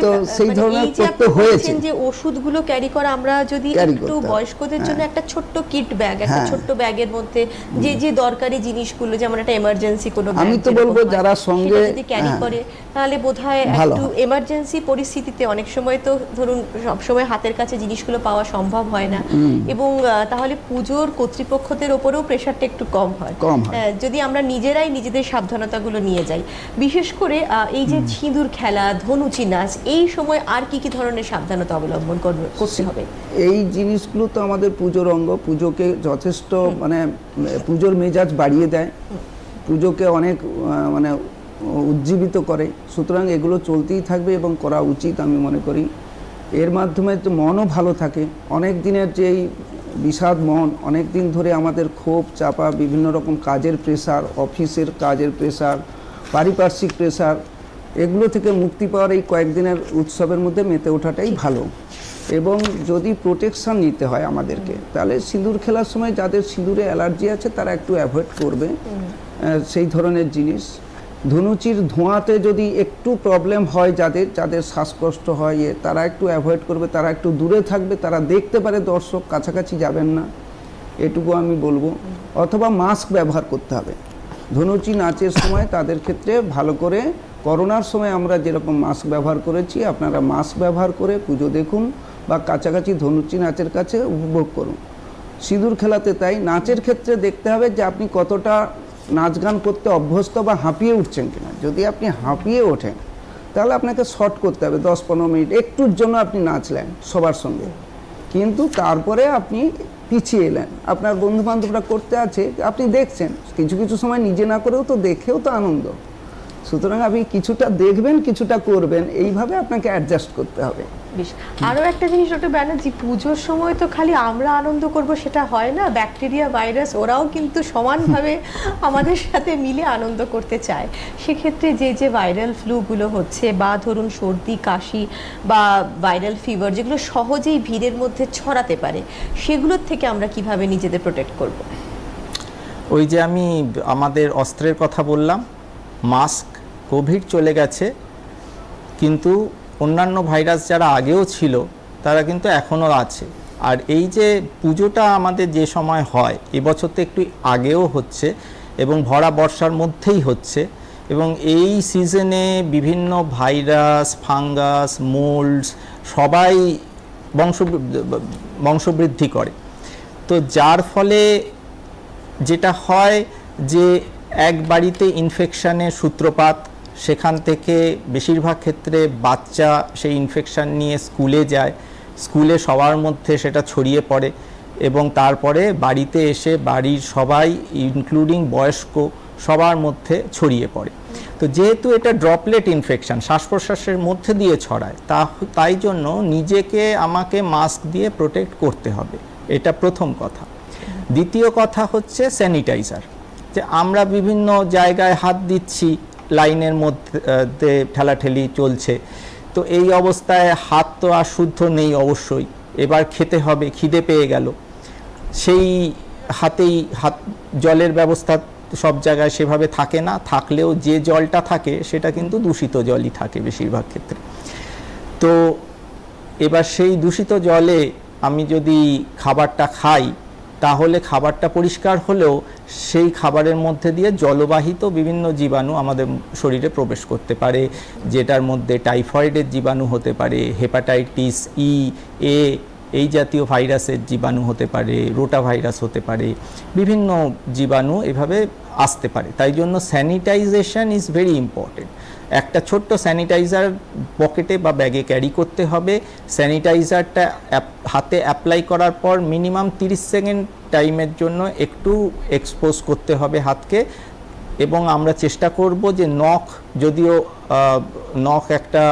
তো সেই ধরনের করতে হয়েছে যে ওষুধগুলো ক্যারি করা, আমরা যদি একটু বয়স্কদের জন্য একটা ছোট্ট কিট ব্যাগ, একটা ছোট্ট ব্যাগের মধ্যে যে যে দরকারি জিনিসগুলো, যেমন একটা এমার্জেন্সি কোনো ব্যাগ, আমি তো বলবো যারা সঙ্গে যদি ক্যারি করে, তাহলে বোধহয় একটু এমার্জেন্সি পরিস্থিতিতে অনেক সময় তো ধরুন সব সময় হাতের কাছে জিনিসগুলো পাওয়া সম্ভব হয় না, এবং তাহলে পুজোর কর্তৃপক্ষদের ওপরেও প্রেশারটা একটু কম হয় যদি আমরা নিজেরাই নিজেদের সাবধানতাগুলো নিয়ে যাই। বিশেষ করে এই যে সিঁদুর খেলা, ধনুচি নাচ, এই সময় আর কি কি ধরনের সাবধানতা অবলম্বন করতে হবে? এই জিনিসগুলো তো আমাদের পুজোর অঙ্গ, পুজোকে যথেষ্ট মানে পুজোর মেজাজ বাড়িয়ে দেয়, পুজোকে অনেক মানে উজ্জীবিত করে, সুতরাং এগুলো চলতেই থাকবে এবং করা উচিত আমি মনে করি। এর মাধ্যমে তো মনও ভালো থাকে, অনেক দিনের যেই বিষাদ মন, অনেক দিন ধরে আমাদের ক্ষোভ চাপা, বিভিন্ন রকম কাজের প্রেসার, অফিসের কাজের প্রেসার, পারিপার্শ্বিক প্রেসার, এগুলো থেকে মুক্তি পাওয়ার এই কয়েকদিনের উৎসবের মধ্যে মেতে ওঠাটাই ভালো। এবং যদি প্রোটেকশন নিতে হয় আমাদেরকে, তাহলে সিঁদুর খেলার সময় যাদের সিঁদুরে অ্যালার্জি আছে তারা একটু অ্যাভয়েড করবে সেই ধরনের জিনিস। ধনুচির ধোঁয়াতে যদি একটু প্রবলেম হয়, যাদের শ্বাসকষ্ট হয়, তারা একটু অ্যাভয়েড করবে, তারা একটু দূরে থাকবে, তারা দেখতে পারে দর্শক, কাছাকাছি যাবেন না, এটুকু আমি বলবো। অথবা মাস্ক ব্যবহার করতে হবে ধনুচি নাচের সময়, তাদের ক্ষেত্রে ভালো করে। করোনার সময় আমরা যেরকম মাস্ক ব্যবহার করেছি, আপনারা মাস্ক ব্যবহার করে পুজো দেখুন বা কাছাকাছি ধনুচি নাচের কাছে উপভোগ করুন। সিঁদুর খেলাতে তাই। নাচের ক্ষেত্রে দেখতে হবে যে আপনি কতটা নাচ গান করতে অভ্যস্ত বা হাঁপিয়ে উঠছেন কিনা। যদি আপনি হাঁপিয়ে ওঠেন তাহলে আপনাকে শর্ট করতে হবে, 10-15 মিনিট একটুর জন্য আপনি নাচলেন সবার সঙ্গে, কিন্তু তারপরে আপনি পিছিয়ে এলেন, আপনার বন্ধুবান্ধবরা করতে আছে, আপনি দেখছেন, কিছু কিছু সময় নিজে না করেও তো দেখেও তো আনন্দ। সুতরাং আপনি কিছুটা দেখবেন, কিছুটা করবেন, এইভাবে আপনাকে অ্যাডজাস্ট করতে হবে। বেশ, আরও একটা জিনিস ডক্টর ব্যানার্জি, পুজোর সময় তো খালি আমরা আনন্দ করব সেটা হয় না, ব্যাকটেরিয়া ভাইরাস ওরাও কিন্তু সমানভাবে আমাদের সাথে মিলে আনন্দ করতে চায়। সেক্ষেত্রে যে ভাইরাল ফ্লুগুলো হচ্ছে, বা ধরুন সর্দি কাশি বা ভাইরাল ফিভার, যেগুলো সহজেই ভিড়ের মধ্যে ছড়াতে পারে, সেগুলোর থেকে আমরা কিভাবে নিজেদের প্রোটেক্ট করব? ওই যে আমি আমাদের অস্ত্রের কথা বললাম, মাস্ক, কোভিড চলে গেছে, কিন্তু অন্যান্য ভাইরাস যারা আগেও ছিল তারা কিন্তু এখনও আছে। আর এই যে পুজোটা আমাদের যে সময় হয়, এবছর তো একটু আগেও হচ্ছে এবং ভরা বর্ষার মধ্যেই হচ্ছে, এবং এই সিজনে বিভিন্ন ভাইরাস, ফাঙ্গাস, মোল্ডস সবাই বংশবৃদ্ধি করে। তো যার ফলে যেটা হয় যে এক বাড়িতে ইনফেকশানের সূত্রপাত, সেখান থেকে বেশিরভাগ ক্ষেত্রে বাচ্চা সেই ইনফেকশান নিয়ে স্কুলে যায়, স্কুলে সবার মধ্যে সেটা ছড়িয়ে পড়ে এবং তারপরে বাড়িতে এসে বাড়ির সবাই ইনক্লুডিং বয়স্ক সবার মধ্যে ছড়িয়ে পড়ে। তো যেহেতু এটা ড্রপলেট ইনফেকশান, শ্বাস প্রশ্বাসের মধ্যে দিয়ে ছড়ায়, তাই জন্য নিজেকে আমাকে মাস্ক দিয়ে প্রোটেক্ট করতে হবে, এটা প্রথম কথা। দ্বিতীয় কথা হচ্ছে স্যানিটাইজার, যে আমরা বিভিন্ন জায়গায় হাত দিচ্ছি, লাইনের মধ্যে ঠেলাঠেলি চলছে, তো এই অবস্থায় হাত তো আর শুদ্ধ নেই অবশ্যই, এবার খেতে হবে, খিদে পেয়ে গেল, সেই হাতেই জলের ব্যবস্থা সব জায়গায় সেভাবে থাকে না, থাকলেও যে জলটা থাকে সেটা কিন্তু দূষিত জলই থাকে বেশিরভাগ ক্ষেত্রে। তো এবার সেই দূষিত জলে আমি যদি খাবারটা খাই, তাহলে খাবারটা পরিষ্কার হলেও সেই খাবারের মধ্যে দিয়ে জলবাহিত বিভিন্ন জীবাণু আমাদের শরীরে প্রবেশ করতে পারে, যেটার মধ্যে টাইফয়েডের জীবাণু হতে পারে, হেপাটাইটিস ই, এ, এই জাতীয় ভাইরাসের জীবাণু হতে পারে, রোটা ভাইরাস হতে পারে, বিভিন্ন জীবাণু এভাবে আসতে পারে। তাই জন্য স্যানিটাইজেশন ইজ ভেরি ইম্পর্টেন্ট। একটা ছোট্ট স্যানিটাইজার পকেটে বা ব্যাগে ক্যারি করতে হবে। স্যানিটাইজারটা হাতে অ্যাপ্লাই করার পর মিনিমাম 30 সেকেন্ড টাইমের জন্য একটু এক্সপোজ করতে হবে হাতকে, এবং আমরা চেষ্টা করব যে নখ, যদিও নখ একটা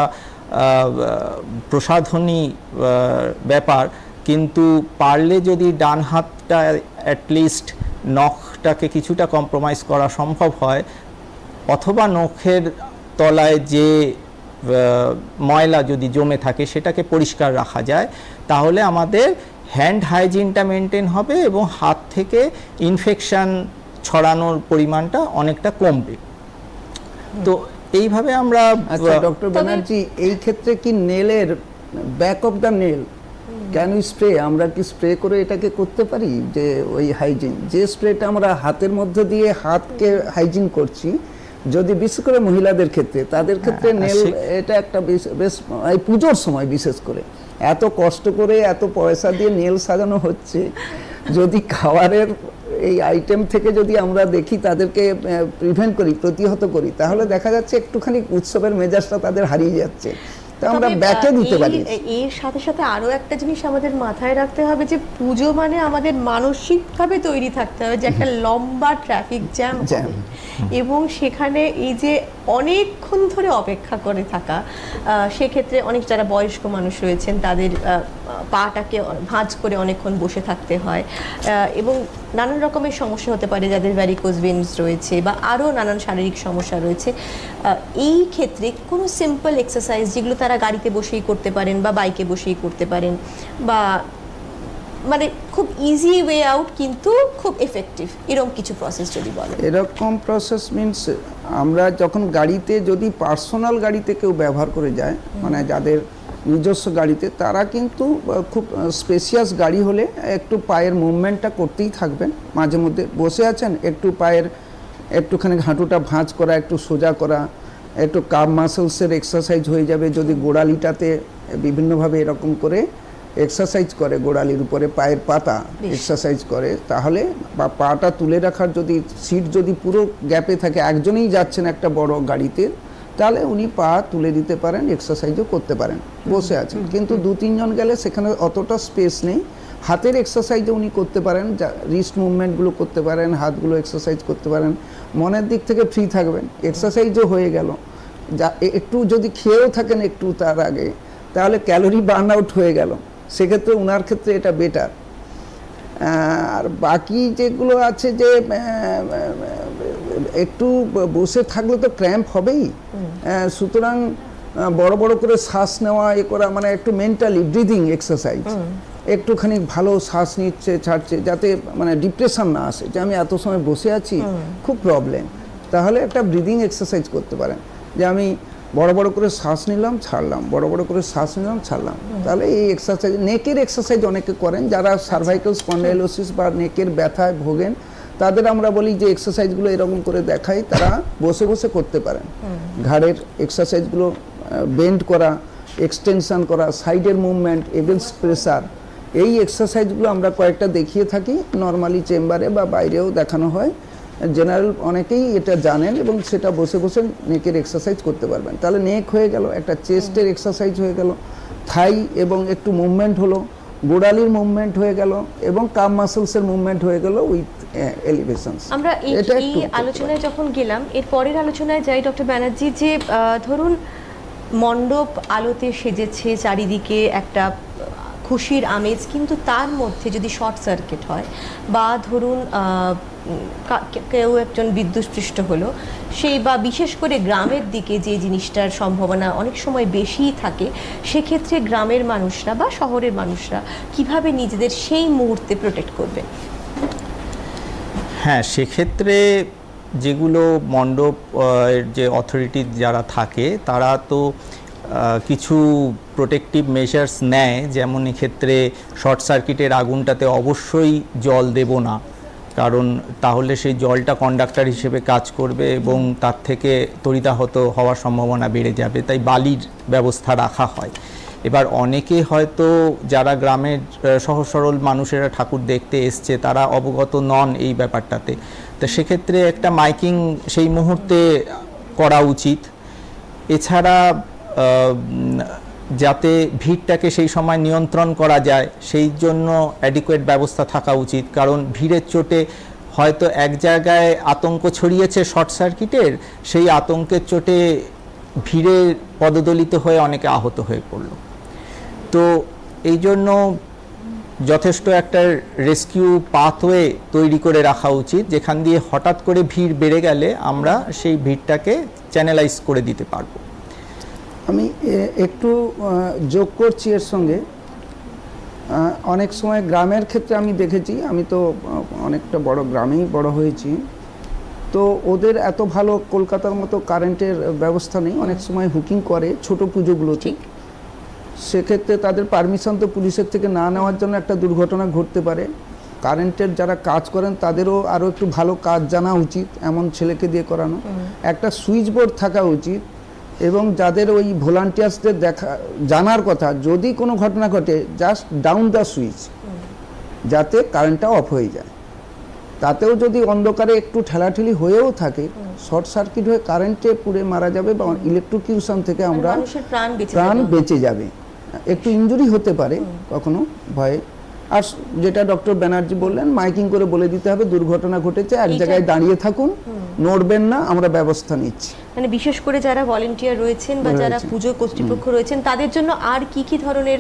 প্রসাধনী ব্যাপার, কিন্তু পারলে যদি ডান হাতটা অ্যাটলিস্ট নখটাকে কিছুটা কম্প্রোমাইজ করা সম্ভব হয়, অথবা নখের তলায় যে ময়লা যদি জমে থাকে সেটাকে পরিষ্কার রাখা যায়, তাহলে আমাদের হ্যান্ড হাইজিনটা মেনটেন হবে এবং হাত থেকে ইনফেকশন ছড়ানোর পরিমাণটা অনেকটা কমবে। তো এইভাবে আমরা। আচ্ছা ডক্টর ব্যানার্জি, এই ক্ষেত্রে কি নেলের back of the nail can you spray, আমরা কি স্প্রে করে এটাকে করতে পারি? যে ওই হাইজিন, যে স্প্রেটা আমরা হাতের মধ্যে দিয়ে হাতকে হাইজিন করছি, যদি বিশেষ করে মহিলাদের ক্ষেত্রে, তাদের ক্ষেত্রে নেল, এটা একটা বেশ এই পুজোর সময় বিশেষ করে এত কষ্ট করে এত পয়সা দিয়ে নেল সাজানো হচ্ছে, যদি খাবারের এই আইটেম থেকে যদি আমরা দেখি তাদেরকে প্রিভেন্ট করি, প্রতিহত করি, তাহলে দেখা যাচ্ছে একটুখানি উৎসবের মেজাজটা তাদের হারিয়ে যাচ্ছে। আমরা ব্যাকে দিতে পারি। এর সাথে সাথে আরো একটা জিনিস আমাদের মাথায় রাখতে হবে, যে পুজো মানে আমাদের মানসিকভাবে তৈরি থাকতে হবে যে একটা লম্বা ট্রাফিক জ্যাম হবে, এবং সেখানে এই যে অনেকক্ষণ ধরে অপেক্ষা করে থাকা, সেক্ষেত্রে অনেক যারা বয়স্ক মানুষ রয়েছেন তাদের পাটাকে ভাঁজ করে অনেকক্ষণ বসে থাকতে হয়, এবং নানান রকমের সমস্যা হতে পারে যাদের ভ্যারিকোজ ভেনস রয়েছে বা আরও নানান শারীরিক সমস্যা রয়েছে। এই ক্ষেত্রে কোনো সিম্পল এক্সারসাইজ যেগুলো তারা গাড়িতে বসেই করতে পারেন বা বাইকে বসেই করতে পারেন, বা মানে খুব ইজি ওয়ে আউট কিন্তু খুব এফেক্টিভ, এরকম কিছু প্রসেস যদি বলেন। এরকম প্রসেস মিনস, আমরা যখন গাড়িতে, যদি পার্সোনাল গাড়িতে কেউ ব্যবহার করে যায়, মানে যাদের নিজস্ব গাড়িতে, তারা কিন্তু খুব স্পেসিয়াস গাড়ি হলে একটু পায়ের মুভমেন্টটা করতেই থাকবেন। মাঝে মধ্যে বসে আছেন, একটু পায়ের একটুখানি হাঁটুটা ভাঁজ করা, একটু সোজা করা, একটু কাপ মাসলসের এক্সারসাইজ হয়ে যাবে। যদি গোড়ালিটাতে বিভিন্নভাবে এরকম করে এক্সারসাইজ করে, গোড়ালির উপরে পায়ের পাতা এক্সারসাইজ করে, তাহলে বা পাটা তুলে রাখার, যদি সিট যদি পুরো গ্যাপে থাকে, একজনেই যাচ্ছেন একটা বড় গাড়িতে, তাহলে উনি পা তুলে দিতে পারেন, এক্সারসাইজও করতে পারেন, বসে আছেন। কিন্তু 2-3 জন গেলে সেখানে অতটা স্পেস নেই, হাতের এক্সারসাইজও উনি করতে পারেন, রিস্ট মুভমেন্টগুলো করতে পারেন, হাতগুলো এক্সারসাইজ করতে পারেন, মনের দিক থেকে ফ্রি থাকবেন, এক্সারসাইজও হয়ে গেল। যা একটু যদি খেয়েও থাকেন একটু তার আগে, তাহলে ক্যালোরি বার্ন আউট হয়ে গেল, সেক্ষেত্রে ওনার ক্ষেত্রে এটা বেটার। আর বাকি যেগুলো আছে যে একটু বসে থাকলে তো ক্র্যাম্প হবেই, সুতরাং বড় বড় করে শ্বাস নেওয়া এ করা, মানে একটু মেন্টালি ব্রিদিং এক্সারসাইজ, একটুখানি ভালো শ্বাস নিচ্ছে ছাড়ছে, যাতে মানে ডিপ্রেশন না আসে যে আমি এত সময় বসে আছি, খুব প্রবলেম। তাহলে একটা ব্রিদিং এক্সারসাইজ করতে পারেন, যে আমি বড় বড় করে শ্বাস নিলাম ছাড়লাম, বড় বড় করে শ্বাস নিলাম ছাড়লাম। তাহলে এই এক্সারসাইজ, নেকের এক্সারসাইজ অনেকে করেন, যারা সার্ভাইকাল স্পন্ডাইলোসিস বা নেকের ব্যথায় ভোগেন, তাদের আমরা বলি যে এক্সারসাইজগুলো এরকম করে দেখাই, তারা বসে বসে করতে পারেন। ঘাড়ের এক্সারসাইজগুলো, বেন্ড করা, এক্সটেনশন করা, সাইডের মুভমেন্ট, এভেন্স প্রেসার, এই এক্সারসাইজগুলো আমরা কয়েকটা দেখিয়ে থাকি, নর্মালি চেম্বারে বা বাইরেও দেখানো হয়। জেনারেল অনেকেই এটা জানেন এবং সেটা বসে বসে নেকের এক্সারসাইজ করতে পারবেন। তাহলে নেক হয়ে গেল, একটা চেস্টের এক্সারসাইজ হয়ে গেল, থাই এবং একটু মুভমেন্ট হলো, গোড়ালির মুভমেন্ট হয়ে গেল এবং কাম মাসলসের মুভমেন্ট হয়ে গেল উইথ এলিভেশনস। আমরা এই আলোচনায় যখন গেলাম, এর পরের আলোচনায় যাই ডক্টর ব্যানার্জি, যে ধরুন মণ্ডপ আলোতে সেজেছে, চারিদিকে একটা খুশির আমেজ, কিন্তু তার মধ্যে যদি শর্ট সার্কিট হয় বা ধরুন কেউ একজন বিদ্যুৎস্পৃষ্ট হলো, সেই বা বিশেষ করে গ্রামের দিকে যে জিনিসটার সম্ভাবনা অনেক সময় বেশিই থাকে, সেক্ষেত্রে গ্রামের মানুষরা বা শহরের মানুষরা কিভাবে নিজেদের সেই মুহূর্তে প্রোটেক্ট করবে? হ্যাঁ, সেক্ষেত্রে যেগুলো মণ্ডপ যে অথরিটি যারা থাকে, তারা তো কিছু প্রোটেক্টিভ মেজার্স নেয়, যেমন এক্ষেত্রে শর্ট সার্কিটের আগুনটাতে অবশ্যই জল দেব না, কারণ তাহলে সেই জলটা কন্ডাক্টর হিসেবে কাজ করবে এবং তার থেকে তড়িতাহত হওয়ার সম্ভাবনা বেড়ে যাবে, তাই বালির ব্যবস্থা রাখা হয়। এবার অনেকে হয়তো যারা গ্রামের সহজ সরল মানুষেরা ঠাকুর দেখতে এসছে, তারা অবগত নন এই ব্যাপারটাতে, তো সেক্ষেত্রে একটা মাইকিং সেই মুহূর্তে করা উচিত। এছাড়া যাতে ভিড়টাকে সেই সময় নিয়ন্ত্রণ করা যায় সেই জন্য অ্যাডিকুয়েট ব্যবস্থা থাকা উচিত, কারণ ভিড়ের চোটে হয়তো এক জায়গায় আতঙ্ক ছড়িয়েছে শর্ট সার্কিটের, সেই আতঙ্কের চোটে ভিড়ে পদদলিত হয়ে অনেকে আহত হয়ে পড়ল। তো এই জন্য যথেষ্ট একটা রেস্কিউ পাথওয়ে তৈরি করে রাখা উচিত, যেখান দিয়ে হঠাৎ করে ভিড় বেড়ে গেলে আমরা সেই ভিড়টাকে চ্যানেলাইজ করে দিতে পারবো। আমি একটু যোগ করছি এর সঙ্গে। অনেক সময় গ্রামের ক্ষেত্রে আমি দেখেছি, আমি তো অনেকটা বড় গ্রামেই বড় হয়েছি, তো ওদের এত ভালো কলকাতার মতো কারেন্টের ব্যবস্থা নেই, অনেক সময় হুকিং করে ছোট পুজোগুলোতে, সেক্ষেত্রে তাদের পারমিশন তো পুলিশের থেকে না নেওয়ার জন্য একটা দুর্ঘটনা ঘটতে পারে। কারেন্টের যারা কাজ করেন তাদেরও আরও একটু ভালো কাজ জানা উচিত, এমন ছেলেকে দিয়ে করানো, একটা সুইচ বোর্ড থাকা উচিত, এবং যাদের ওই ভলান্টিয়ার্সদের জানার কথা, যদি কোনো ঘটনা ঘটে জাস্ট ডাউন দ্য সুইচ, যাতে কারেন্টটা অফ হয়ে যায়। তাতেও যদি অন্ধকারে একটু ঠেলাঠেলি হয়েও থাকে, শর্ট সার্কিট হয়ে কারেন্টে পুড়ে মারা যাবে বা ইলেকট্রোকিউশন থেকে আমরা প্রাণ বেঁচে যাবে। একটু ইনজুরি হতে পারে কখনো ভয়ে। আর যেটা ডক্টর ব্যানার্জি বললেন, মাইকিং করে বলে দিতে হবে দুর্ঘটনা ঘটেছে, এক জায়গায় দাঁড়িয়ে থাকুন, নড়বেন না, আমরা ব্যবস্থা নিচ্ছি। মানে বিশেষ করে যারা ভলেন্টিয়ার রয়েছেন বা যারা পুজো কর্তৃপক্ষ রয়েছেন, তাদের জন্য আর কি কি ধরনের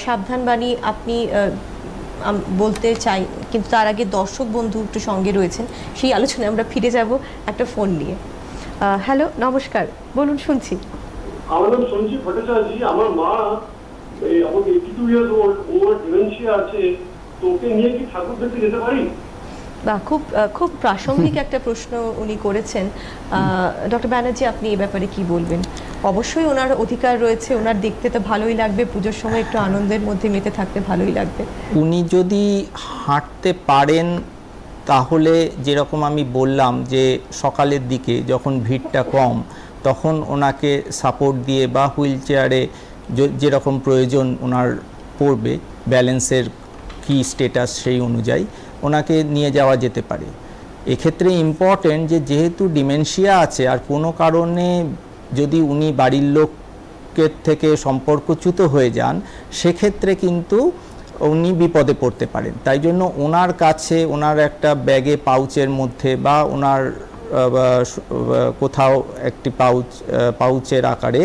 সাবধানবাণী আপনি বলতে চাই? কিন্তু তার আগে দর্শক বন্ধু একটু সঙ্গে রয়েছেন, সেই আলোচনায় আমরা ফিরে যাব একটা ফোন নিয়ে। হ্যালো, নমস্কার, বলুন, শুনছি। আমার নাম সঞ্জীব ভট্টাচার্য। আমার মা আমার 82 ইয়ার্স ওল্ড, ওর ডিমেনশিয়া আছে, তো ওকে নিয়ে কি ঠাকুর দেখতে যেতে পারি? বা খুব প্রাসঙ্গিক একটা প্রশ্ন উনি করেছেন। ডক্টর ব্যানার্জি, আপনি এই ব্যাপারে কি বলবেন? অবশ্যই ওনার অধিকার রয়েছে, ওনার দেখতে তো ভালোই লাগবে, পুজোর সময় একটু আনন্দের মধ্যে মেতে থাকতে ভালোই লাগবে। উনি যদি হাঁটতে পারেন তাহলে, যেরকম আমি বললাম যে সকালের দিকে যখন ভিড়টা কম, তখন ওনাকে সাপোর্ট দিয়ে বা হুইল চেয়ারে যেরকম প্রয়োজন ওনার পড়বে, ব্যালেন্সের কি স্ট্যাটাস সেই অনুযায়ী ওনাকে নিয়ে যাওয়া যেতে পারে। এক্ষেত্রে ইম্পর্টেন্ট যে যেহেতু ডিমেনশিয়া আছে, আর কোনো কারণে যদি উনি বাড়ির লোকের থেকে সম্পর্কচ্যুত হয়ে যান, সেক্ষেত্রে কিন্তু উনি বিপদে পড়তে পারেন। তাই জন্য ওনার কাছে ওনার একটা ব্যাগে পাউচের মধ্যে বা ওনার কোথাও একটি পাউচের আকারে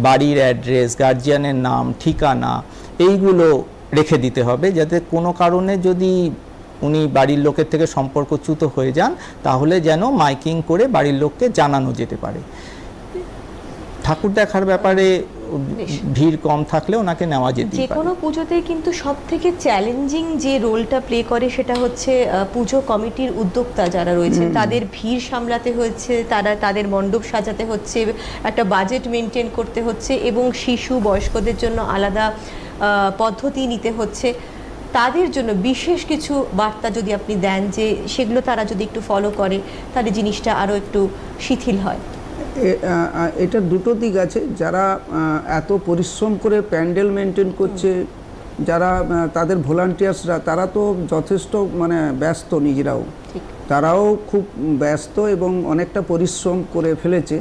বাড়ির অ্যাড্রেস, গার্জিয়ানের নাম, ঠিকানা এইগুলো রেখে দিতে হবে, যাতে কোনো কারণে যদি উনি বাড়ির লোকের থেকে সম্পর্কচ্যুত হয়ে যান তাহলে যেন মাইকিং করে বাড়ির লোককে জানানো যেতে পারে। ঠাকুর দেখার ব্যাপারে ভিড় কম থাকলে ওনাকে নেওয়া যেতে পারে। যে কোনো পুজোতেই কিন্তু সব থেকে চ্যালেঞ্জিং যে রোলটা প্লে করে সেটা হচ্ছে পুজো কমিটির উদ্যোক্তা যারা রয়েছেন তাদের ভিড় সামলাতে হচ্ছে, তাদের মণ্ডপ সাজাতে হচ্ছে, একটা বাজেট মেনটেন করতে হচ্ছে এবং শিশু বয়স্কদের জন্য আলাদা পদ্ধতি নিতে হচ্ছে। তাদের জন্য বিশেষ কিছু বার্তা যদি আপনি দেন যে সেগুলো তারা যদি একটু ফলো করে তাহলে জিনিসটা আরও একটু শিথিল হয়। এটা দুটো দিক আছে, যারা এত পরিশ্রম করে প্যান্ডেল মেনটেন করছে, যারা তাদের ভলান্টিয়ার্সরা তারা তো যথেষ্ট মানে ব্যস্ত, নিজেরাও তারাও খুব ব্যস্ত এবং অনেকটা পরিশ্রম করে ফেলেছে।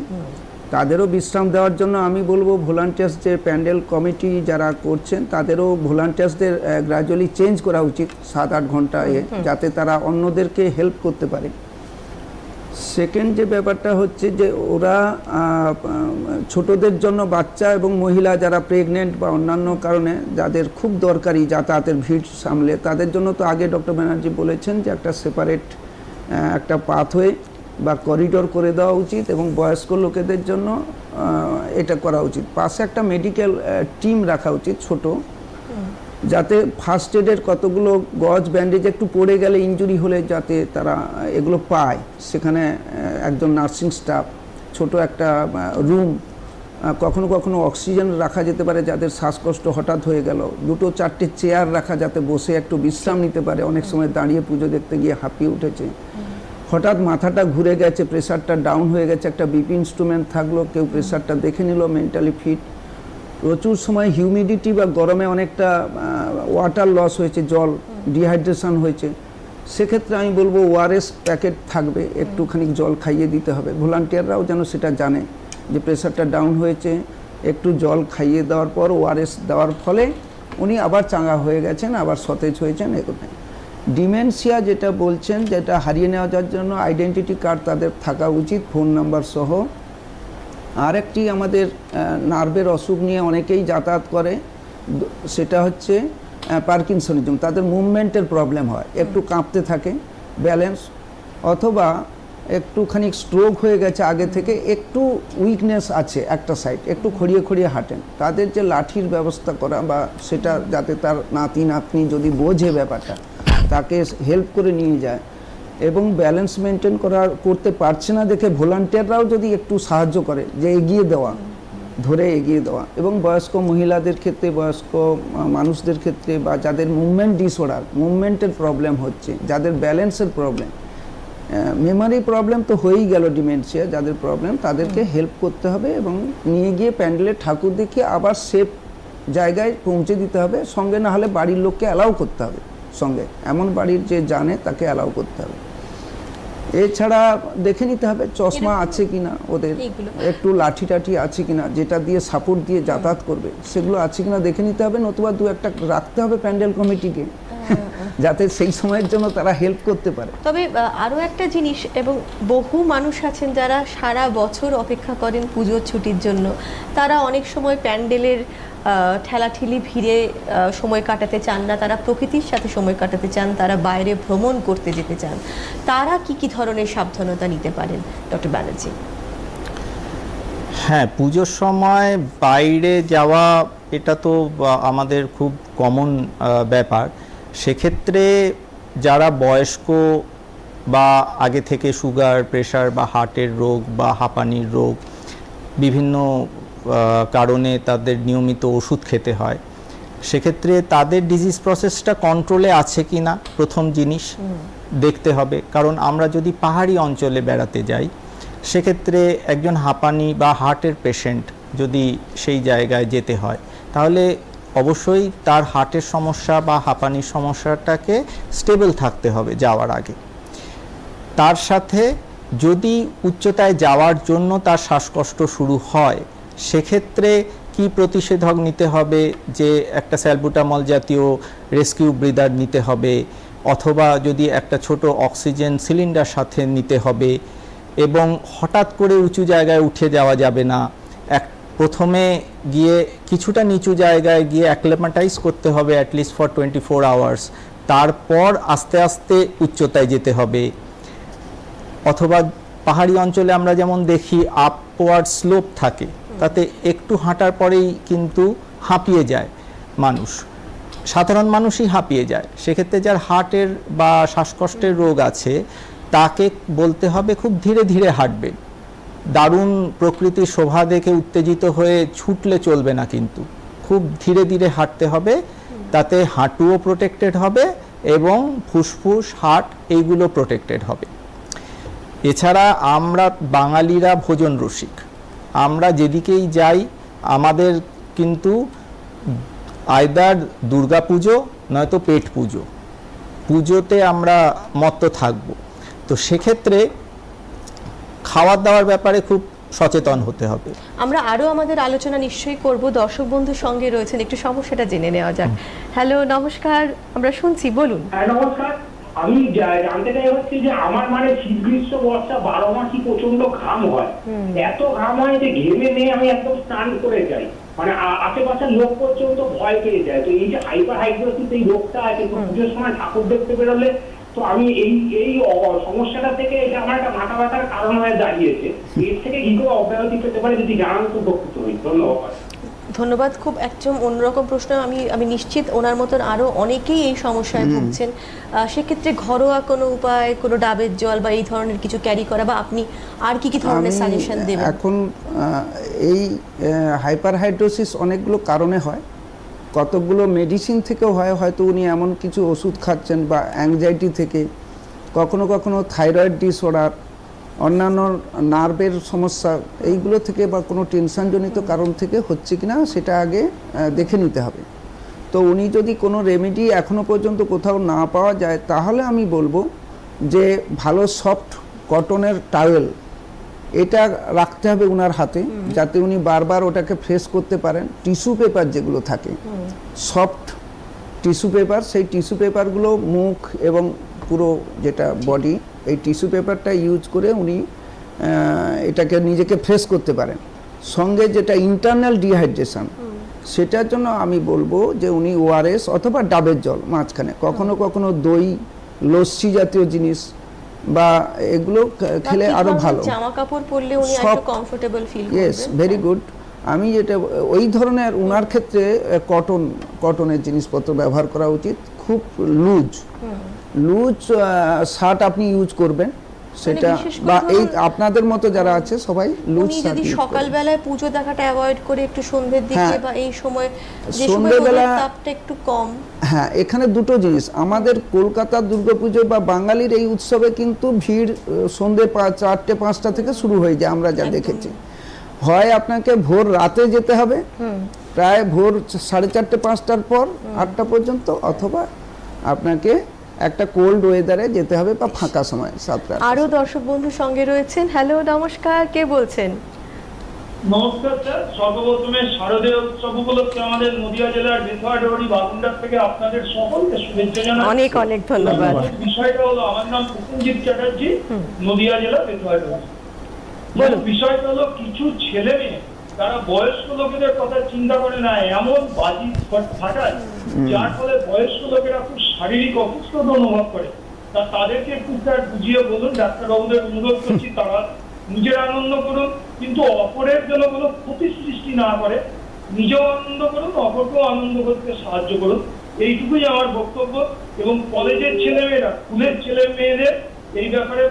তাদেরও বিশ্রাম দেওয়ার জন্য আমি বলবো ভলান্টিয়ার্স যে প্যান্ডেল কমিটি যারা করছেন তাদেরও ভলান্টিয়ার্সদের গ্র্যাজুয়ালি চেঞ্জ করা উচিত 7-8 ঘন্টা যাতে তারা অন্যদেরকে হেল্প করতে পারে। সেকেন্ড যে ব্যাপারটা হচ্ছে যে ওরা ছোটদের জন্য, বাচ্চা এবং মহিলা যারা প্রেগনেন্ট বা অন্যান্য কারণে যাদের খুব দরকারি যাতায়াতের ভিড় সামলে, তাদের জন্য তো আগে ডক্টর ব্যানার্জি বলেছেন যে একটা সেপারেট একটা পাথওয়ে বা করিডোর করে দেওয়া উচিত এবং বয়স্ক লোকেদের জন্য এটা করা উচিত। পাশে একটা মেডিকেল টিম রাখা উচিত ছোট, যাতে ফার্স্ট এডের কতগুলো গজ ব্যান্ডেজ একটু পড়ে গেলে ইনজুরি হলে যাতে তারা এগুলো পায়। সেখানে একজন নার্সিং স্টাফ, ছোট একটা রুম, কখনো কখনো অক্সিজেন রাখা যেতে পারে যাদের শ্বাসকষ্ট হঠাৎ হয়ে গেল, 2-4টে চেয়ার রাখা যাতে বসে একটু বিশ্রাম নিতে পারে। অনেক সময় দাঁড়িয়ে পুজো দেখতে গিয়ে হাঁপিয়ে উঠেছে, হঠাৎ মাথাটা ঘুরে গেছে, প্রেশারটা ডাউন হয়ে গেছে, একটা বিপি ইনস্ট্রুমেন্ট থাকলো, কেউ প্রেশারটা দেখে নিল, মেন্টালি ফিট। প্রচুর সময় হিউমিডিটি বা গরমে অনেকটা ওয়াটার লস হয়েছে, জল ডিহাইড্রেশন হয়েছে, সেক্ষেত্রে আমি বলবো ওআরএস প্যাকেট থাকবে, একটুখানি জল খাইয়ে দিতে হবে। ভলান্টিয়াররাও যেন সেটা জানে যে প্রেশারটা ডাউন হয়েছে, একটু জল খাইয়ে দেওয়ার পর ওআরএস দেওয়ার ফলে উনি আবার চাঙ্গা হয়ে গেছেন, আবার সতেজ হয়েছেন। এগুলো ডিমেনশিয়া যেটা বলছেন, যেটা হারিয়ে নেওয়া যাওয়ার জন্য আইডেন্টিটি কার্ড তাদের থাকা উচিত, ফোন নাম্বার সহ। আর একটি আমাদের নার্ভের অসুখ নিয়ে অনেকেই যাতায়াত করে, সেটা হচ্ছে পার্কিনসনিজম। তাদের মুভমেন্টের প্রবলেম হয়, একটু কাঁপতে থাকে, ব্যালেন্স, অথবা একটুখানি স্ট্রোক হয়ে গেছে আগে থেকে, একটু উইকনেস আছে একটা সাইড, একটু খড়িয়ে খড়িয়ে হাঁটেন। তাদের যে লাঠির ব্যবস্থা করা বা সেটা যাতে তার নাতি নাতনি যদি বোঝে ব্যাপারটা, তাকে হেল্প করে নিয়ে যায় এবং ব্যালেন্স মেনটেন করতে পারছে না দেখে ভলান্টিয়াররাও যদি একটু সাহায্য করে, যে এগিয়ে দেওয়া, ধরে এগিয়ে দেওয়া। এবং বয়স্ক মহিলাদের ক্ষেত্রে, বয়স্ক মানুষদের ক্ষেত্রে, বা যাদের মুভমেন্ট ডিসঅর্ডার, মুভমেন্টের প্রবলেম হচ্ছে, যাদের ব্যালেন্সের প্রবলেম, মেমোরি প্রবলেম তো হয়েই গেল, ডিমেনশিয়া যাদের প্রবলেম, তাদেরকে হেল্প করতে হবে এবং নিয়ে গিয়ে প্যান্ডেলে ঠাকুর দেখিয়ে আবার সেফ জায়গায় পৌঁছে দিতে হবে। সঙ্গে না হলে বাড়ির লোককে অ্যালাউ করতে হবে, সঙ্গে এমন বাড়ির যে জানে তাকে অ্যালাউ করতে হবে। এছাড়া দেখে নিতে হবে চশমা আছে কিনা ওদের, একটু লাঠি টাঠি আছে কিনা যেটা দিয়ে সাপোর্ট দিয়ে যাতায়াত করবে, সেগুলো আছে কিনা দেখে নিতে হবে। নতুবা 2-1টা রাখতে হবে প্যান্ডেল কমিটিকে, যাতে সেই সময়ের জন্য তারা হেল্প করতে পারে। তবে আরও একটা জিনিস, এবং বহু মানুষ আছেন যারা সারা বছর অপেক্ষা করেন পুজোর ছুটির জন্য, তারা অনেক সময় প্যান্ডেলের ঠেলাঠেলি ভিড়ে সময় কাটাতে চান না, তারা প্রকৃতির সাথে সময় কাটাতে চান, তারা বাইরে ভ্রমণ করতে যেতে চান। তারা কি কি ধরনের সাবধানতা নিতে পারেন ডক্টর ব্যানার্জি? হ্যাঁ, পুজোর সময় বাইরে যাওয়া এটা তো আমাদের খুব কমন ব্যাপার। সেক্ষেত্রে যারা বয়স্ক বা আগে থেকে সুগার, প্রেশার বা হার্টের রোগ বা হাঁপানির রোগ, বিভিন্ন কারণে তাদের নিয়মিত ওষুধ খেতে হয়, সেক্ষেত্রে তাদের ডিজিজ প্রসেসটা কন্ট্রোলে আছে কি না প্রথম জিনিস দেখতে হবে। কারণ আমরা যদি পাহাড়ি অঞ্চলে বেড়াতে যাই, সেক্ষেত্রে একজন হাঁপানি বা হার্টের পেশেন্ট যদি সেই জায়গায় যেতে হয়, তাহলে অবশ্যই তার হার্টের সমস্যা বা হাঁপানির সমস্যাটাকে স্টেবল থাকতে হবে যাওয়ার আগে। তার সাথে যদি উচ্চতায় যাওয়ার জন্য তার শ্বাসকষ্ট শুরু হয়, সেক্ষেত্রে কি প্রতিষেধক নিতে হবে, যে একটা স্যালবুটামল জাতীয় রেস্কিউ ব্রিদার নিতে হবে, অথবা যদি একটা ছোট অক্সিজেন সিলিন্ডার সাথে নিতে হবে, এবং হঠাৎ করে উঁচু জায়গায় উঠে যাওয়া যাবে না। প্রথমে গিয়ে কিছুটা নিচু জায়গায় গিয়ে অ্যাক্লেমাটাইজ করতে হবে অ্যাটলিস্ট ফর 24 আওয়ার্স, তারপর আস্তে আস্তে উচ্চতায় যেতে হবে। অথবা পাহাড়ি অঞ্চলে আমরা যেমন দেখি আপওয়ার্ড স্লোপ থাকে, তাতে একটু হাঁটার পরেই কিন্তু হাঁপিয়ে যায় মানুষ, সাধারণ মানুষই হাঁপিয়ে যায়। সেক্ষেত্রে যার হার্টের বা শ্বাসকষ্টের রোগ আছে তাকে বলতে হবে খুব ধীরে ধীরে হাঁটবে। দারুণ প্রকৃতির শোভা দেখে উত্তেজিত হয়ে ছুটলে চলবে না, কিন্তু খুব ধীরে ধীরে হাঁটতে হবে, তাতে হাঁটুও প্রোটেক্টেড হবে এবং ফুসফুস হার্ট এইগুলো প্রোটেক্টেড হবে। এছাড়া আমরা বাঙালিরা ভোজন রসিক, আমরা যেদিকেই যাই আমাদের কিন্তু আইদার দুর্গা পুজো নয়তো পেট পুজো, পুজোতে আমরা মত্ত থাকব। তো সেক্ষেত্রে খাওয়ার দাওয়ার ব্যাপারে খুব সচেতন হতে হবে। আমরা আরো আমাদের আলোচনা নিশ্চয়ই করব, দর্শক বন্ধুর সঙ্গে রয়েছেন, একটু সমস্যাটা জেনে নেওয়া যাক। হ্যালো, নমস্কার, আমরা শুনছি, বলুন। হ্যাঁ নমস্কার, আমি জানতে চাই হচ্ছে যে আমার মানে শীত গ্রীষ্ম বর্ষা 12 মাসই প্রচন্ড ঘাম হয়, এত ঘাম হয় যে ঘেমে নিয়ে আমি একদম স্নান করে যাই, মানে আশেপাশের লোক পর্যন্ত ভয় পেয়ে যায়। তো এই যে হাইপার হাইড্রোসিস এই রোগটা আছে, পুজোর সময় ঠাকুর দেখতে বেরোলে তো আমি এই সমস্যাটা থেকে এটা আমার একটা মাথা ব্যথার কারণ হয়ে দাঁড়িয়েছে। এর থেকে কি করে অব্যাহতি পেতে পারে যদি জানান তো উপকৃত হই। ধন্যবাদ। ধন্যবাদ। খুব একদম অন্যরকম প্রশ্ন। আমি নিশ্চিত ওনার মতন আরও অনেকেই এই সমস্যায় ভুগছেন। সেক্ষেত্রে ঘরোয়া কোনো উপায়, কোনো ডাবের জল বা এই ধরনের কিছু ক্যারি করা, বা আপনি আর কি ধরনের সাজেশন দেবেন? এখন এই হাইপারহাইড্রোসিস অনেকগুলো কারণে হয়, কতগুলো মেডিসিন থেকেও হয়, হয়তো উনি এমন কিছু ওষুধ খাচ্ছেন, বা অ্যাংজাইটি থেকে, কখনো কখনো থাইরয়েড ডিসঅর্ডার, অন্যান্য নার্ভের সমস্যা, এইগুলো থেকে বা কোনো টেনশনজনিত কারণ থেকে হচ্ছে কিনা সেটা আগে দেখে নিতে হবে। তো উনি যদি কোনো রেমেডি এখনও পর্যন্ত কোথাও না পাওয়া যায়, তাহলে আমি বলবো যে ভালো সফট কটনের টাওয়েল এটা রাখতে হবে ওনার হাতে, যাতে উনি বারবার ওটাকে ফ্রেশ করতে পারেন। টিস্যু পেপার যেগুলো থাকে, সফট টিস্যু পেপার, সেই টিস্যু পেপারগুলো মুখ এবং পুরো যেটা বডি, এই টিস্যু পেপারটা ইউজ করে উনি এটাকে নিজেকে ফ্রেশ করতে পারেন। সঙ্গে যেটা ইন্টারনাল ডিহাইড্রেশন, সেটার জন্য আমি বলবো যে উনি ওআরএস অথবা ডাবের জল মাঝখানে, কখনো কখনো দই, লস্যি জাতীয় জিনিস বা এগুলো খেলে আরো ভালো। জামা কাপড় পরলে উনি একটু কমফোর্টেবল ফিল করবেন। Yes, very good. আমি যেটা ওই ধরনের ওনার ক্ষেত্রে কটনের জিনিসপত্র ব্যবহার করা উচিত। খুব লুজ শার্ট আপনি ইউজ করবেন, সেটা বা এই আপনাদের মতো যারা আছে সবাই লুজ শার্ট। যদি সকালবেলায় পুজো দেখাটা অ্যাভয়েড করে একটু সন্ধ্যের দিকে বা এই সময়, যে সময় তাপটা একটু কম। হ্যাঁ, এখানে দুটো জিনিস, আমাদের কলকাতার দুর্গাপুজো বা বাঙালির এই উৎসবে কিন্তু ভিড় সন্ধ্যে 4টে 5টা থেকে শুরু হয়ে যায়। আমরা যা দেখেছি, হয় আপনাকে ভোর রাতে যেতে হবে প্রায় ভোর 4:30 5টার পর 8টা পর্যন্ত, অথবা আপনাকে একটা কোল্ড ওয়েদারে যেতে হবে বা ফাঁকা সময় 7টা। আরো দর্শক বন্ধুর সঙ্গে রয়েছেন। হ্যালো, নমস্কার, কে বলছেন? নমস্কার স্যার, সর্বপ্রথমে শারদীয় উৎসব উপলক্ষে আমাদের নদিয়া জেলার বেথুয়াডুয়ারি বাগুন্ডার থেকে আপনাদের সকলকে শুভেচ্ছা জানাই। অনেক অনেক ধন্যবাদ। বিষয়টা হলো, আমার নাম প্রসেনজিৎ চ্যাটার্জি, নদিয়া জেলা বেথুয়াডুয়ারি। বিষয়টা হলো, কিছু ছেলে মেয়ে তারা বয়স্ক লোকেদের কথা চিন্তা করে না, এমন বাজি ফাটায় যার ফলে বয়স্ক লোকেরা খুব শারীরিক অসুস্থতা অনুভব করে। তাদেরকে একটু স্যার বুঝিয়ে বলুন, ডাক্তারবাবুদের অনুরোধ করছি, তারা নিজের আনন্দ করুন, কিন্তু অপরের জন্য কোনো ক্ষতি সৃষ্টি না করে, নিজেও আনন্দ করুন, অপরকেও আনন্দ করতে সাহায্য করুন। এইটুকুই আমার বক্তব্য। এবং কলেজের ছেলেমেয়েরা, স্কুলের ছেলে মেয়েদের এই ব্যাপারে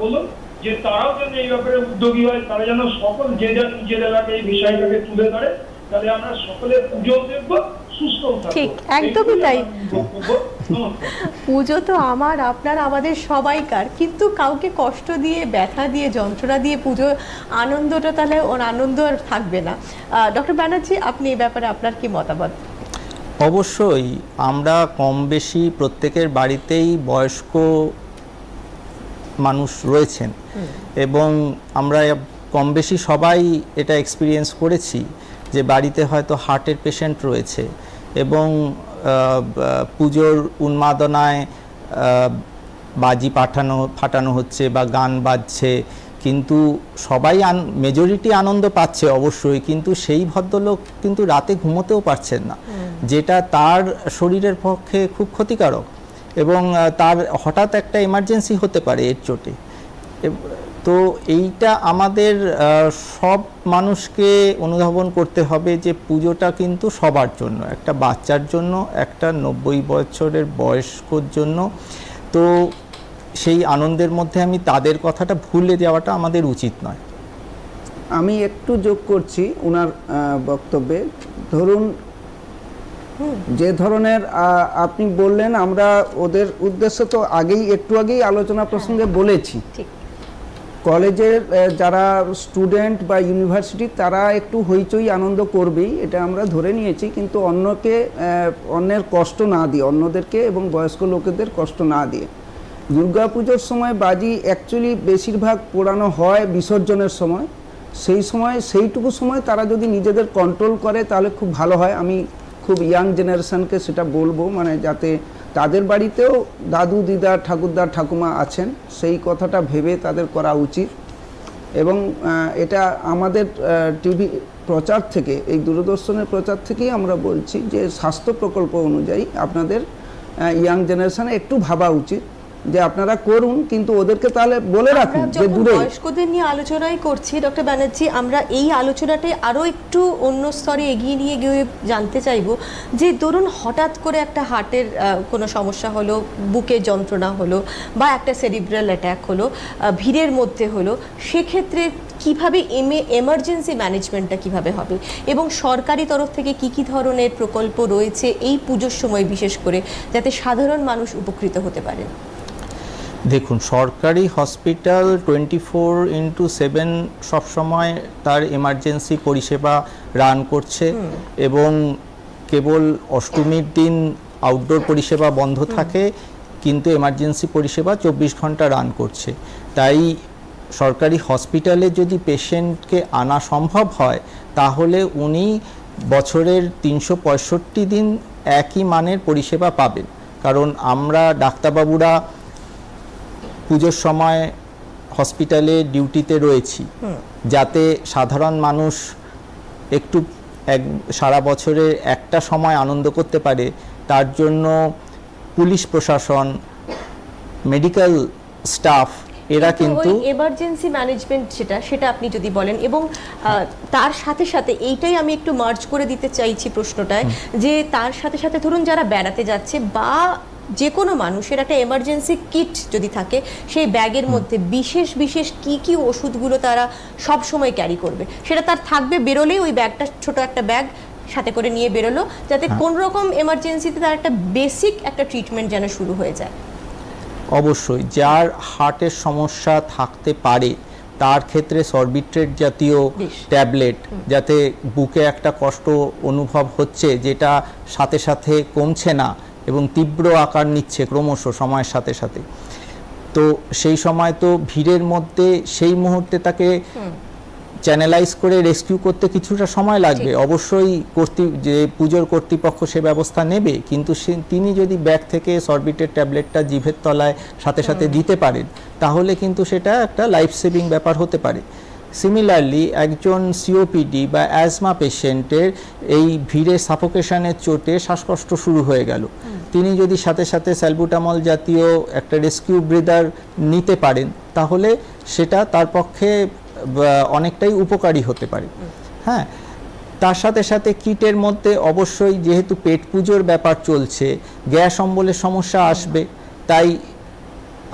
বলুন যে তারাও যেন এই ব্যাপারে উদ্যোগী হয়, তারা যেন সকল যে যার নিজের এলাকায় এই বিষয়টাকে তুলে ধরে, তাহলে আমরা সকলে পুজো দেখবো, সুস্থ থাকবো। ঠিক, একদমই তাই। পুজো তো আমার, আপনার, আমাদের সবাইকার, কিন্তু কাউকে কষ্ট দিয়ে, ব্যথা দিয়ে, যন্ত্রণা দিয়ে পুজো আনন্দটা, তাহলে ওর আনন্দ আর থাকবে না। ডক্টর ব্যানার্জি, আপনি এই ব্যাপারে আপনার কি মতামত? অবশ্যই আমরা কম বেশি প্রত্যেকের বাড়িতেই বয়স্ক মানুষ রয়েছেন, এবং আমরা কম বেশি সবাই এটা এক্সপিরিয়েন্স করেছি যে বাড়িতে হয়তো হার্টের পেশেন্ট রয়েছে এবং পুজোর উন্মাদনায় বাজি ফাটানো হচ্ছে বা গান বাজছে, কিন্তু সবাই মেজরিটি আনন্দ পাচ্ছে অবশ্যই, কিন্তু সেই ভদ্রলোক কিন্তু রাতে ঘুমোতেও পারছেন না, যেটা তার শরীরের পক্ষে খুব ক্ষতিকারক এবং তার হঠাৎ একটা এমার্জেন্সি হতে পারে এর চোটে। তো এইটা আমাদের সব মানুষকে অনুধাবন করতে হবে যে পুজোটা কিন্তু সবার জন্য, একটা বাচ্চার জন্য, একটা 90 বছরের বয়স্কর জন্য। তো সেই আনন্দের মধ্যে আমি তাদের কথাটা ভুলে যাওয়াটা আমাদের উচিত নয়। আমি একটু যোগ করছি ওনার বক্তব্যে। ধরুন যে ধরনের আপনি বললেন, আমরা ওদের উদ্দেশ্য তো একটু আগেই আলোচনা প্রসঙ্গে বলেছি, কলেজের যারা স্টুডেন্ট বা ইউনিভার্সিটি তারা একটু হইচই আনন্দ করবেই, এটা আমরা ধরে নিয়েছি, কিন্তু অন্যের কষ্ট না দিয়ে, অন্যদেরকে এবং বয়স্ক লোকেদের কষ্ট না দিয়ে। দুর্গাপুজোর সময় বাজি অ্যাকচুয়ালি বেশিরভাগ পোড়ানো হয় বিসর্জনের সময়, সেইটুকু সময় তারা যদি নিজেদের কন্ট্রোল করে তাহলে খুব ভালো হয়। আমি খুব ইয়াং জেনারেশনকে সেটা বলবো, মানে যাতে তাদের বাড়িতেও দাদু দিদা ঠাকুরদা ঠাকুমা আছেন, সেই কথাটা ভেবে তাদের করা উচিত। এবং এটা আমাদের টিভি প্রচার থেকে, এই দূরদর্শনের প্রচার থেকেই আমরা বলছি যে স্বাস্থ্য প্রকল্প অনুযায়ী আপনাদের ইয়াং জেনারেশনে একটু ভাবা উচিত যে আপনারা করুন, কিন্তু ওদেরকে তাহলে বলে রাখুন যে দূরে। বয়স্কদের নিয়ে আলোচনাই করছি ডক্টর ব্যানার্জি, আমরা এই আলোচনাটাই আরও একটু অন্য স্তরে এগিয়ে নিয়ে গিয়ে জানতে চাইব যে ধরুন হঠাৎ করে একটা হার্টের কোনো সমস্যা হলো, বুকে যন্ত্রণা হলো বা একটা সেরিব্রাল অ্যাটাক হলো, ভিড়ের মধ্যে হলো, সেক্ষেত্রে কিভাবে এমার্জেন্সি ম্যানেজমেন্টটা কিভাবে হবে এবং সরকারি তরফ থেকে কি ধরনের প্রকল্প রয়েছে এই পুজোর সময় বিশেষ করে, যাতে সাধারণ মানুষ উপকৃত হতে পারে? দেখুন, সরকারি হসপিটাল 24/7 সবসময় তার এমার্জেন্সি পরিষেবা রান করছে এবং কেবল অষ্টমীর দিন আউটডোর পরিষেবা বন্ধ থাকে, কিন্তু এমার্জেন্সি পরিষেবা 24 ঘন্টা রান করছে। তাই সরকারি হসপিটালে যদি পেশেন্টকে আনা সম্ভব হয় তাহলে উনি বছরের 365 দিন একই মানের পরিষেবা পাবেন। কারণ আমরা ডাক্তারবাবুরা পুজোর সময় হসপিটালে ডিউটিতে রয়েছি, যাতে সাধারণ মানুষ একটু সারা বছরে একটা সময় আনন্দ করতে পারে, তার জন্য পুলিশ প্রশাসন, মেডিকেল স্টাফ এরা কিন্তু এমার্জেন্সি ম্যানেজমেন্ট সেটা আপনি যদি বলেন, এবং তার সাথে সাথে এইটাই আমি একটু মার্জ করে দিতে চাইছি প্রশ্নটায়, যে তার সাথে সাথে ধরুন যারা বেড়াতে যাচ্ছে বা যে কোনো মানুষের একটা এমার্জেন্সি কিট যদি থাকে, সেই ব্যাগের মধ্যে বিশেষ বিশেষ কি ওষুধগুলো তারা সব সময় ক্যারি করবে, সেটা তার থাকবে, বেরোলেই ওই ব্যাগটা, ছোট একটা ব্যাগ সাথে করে নিয়ে বেরোলো, যাতে কোন রকম এমার্জেন্সিতে তার একটা বেসিক একটা ট্রিটমেন্ট যেন শুরু হয়ে যায়। অবশ্যই যার হার্টের সমস্যা থাকতে পারে তার ক্ষেত্রে সরবিট্রেট জাতীয় ট্যাবলেট, যাতে বুকে একটা কষ্ট অনুভব হচ্ছে যেটা সাথে সাথে কমছে না এবং তীব্র আকার নিচ্ছে ক্রমশ সময়ের সাথে সাথে, তো সেই সময় তো ভিড়ের মধ্যে সেই মুহূর্তে তাকে চ্যানেলাইজ করে রেস্কিউ করতে কিছুটা সময় লাগবে। অবশ্যই যে পুজোর কর্তৃপক্ষ সে ব্যবস্থা নেবে, কিন্তু তিনি যদি ব্যাগ থেকে সরবিটের ট্যাবলেটটা জিভের তলায় সাথে সাথে দিতে পারেন তাহলে কিন্তু সেটা একটা লাইফ সেভিং ব্যাপার হতে পারে। সিমিলারলি একজন সিওপিডি বা অ্যাজমা পেশেন্টের এই ভিড়ে সাফোকেশনের চোটে শ্বাসকষ্ট শুরু হয়ে গেল, তিনি যদি সাথে সাথে স্যালবুটামল জাতীয় একটা রেস্কিউ ব্রিদার নিতে পারেন তাহলে সেটা তার পক্ষে অনেকটাই উপকারী হতে পারে। হ্যাঁ, তার সাথে সাথে কিটের মধ্যে অবশ্যই যেহেতু পেট পুজোর ব্যাপার চলছে, গ্যাস অম্বলের সমস্যা আসবে, তাই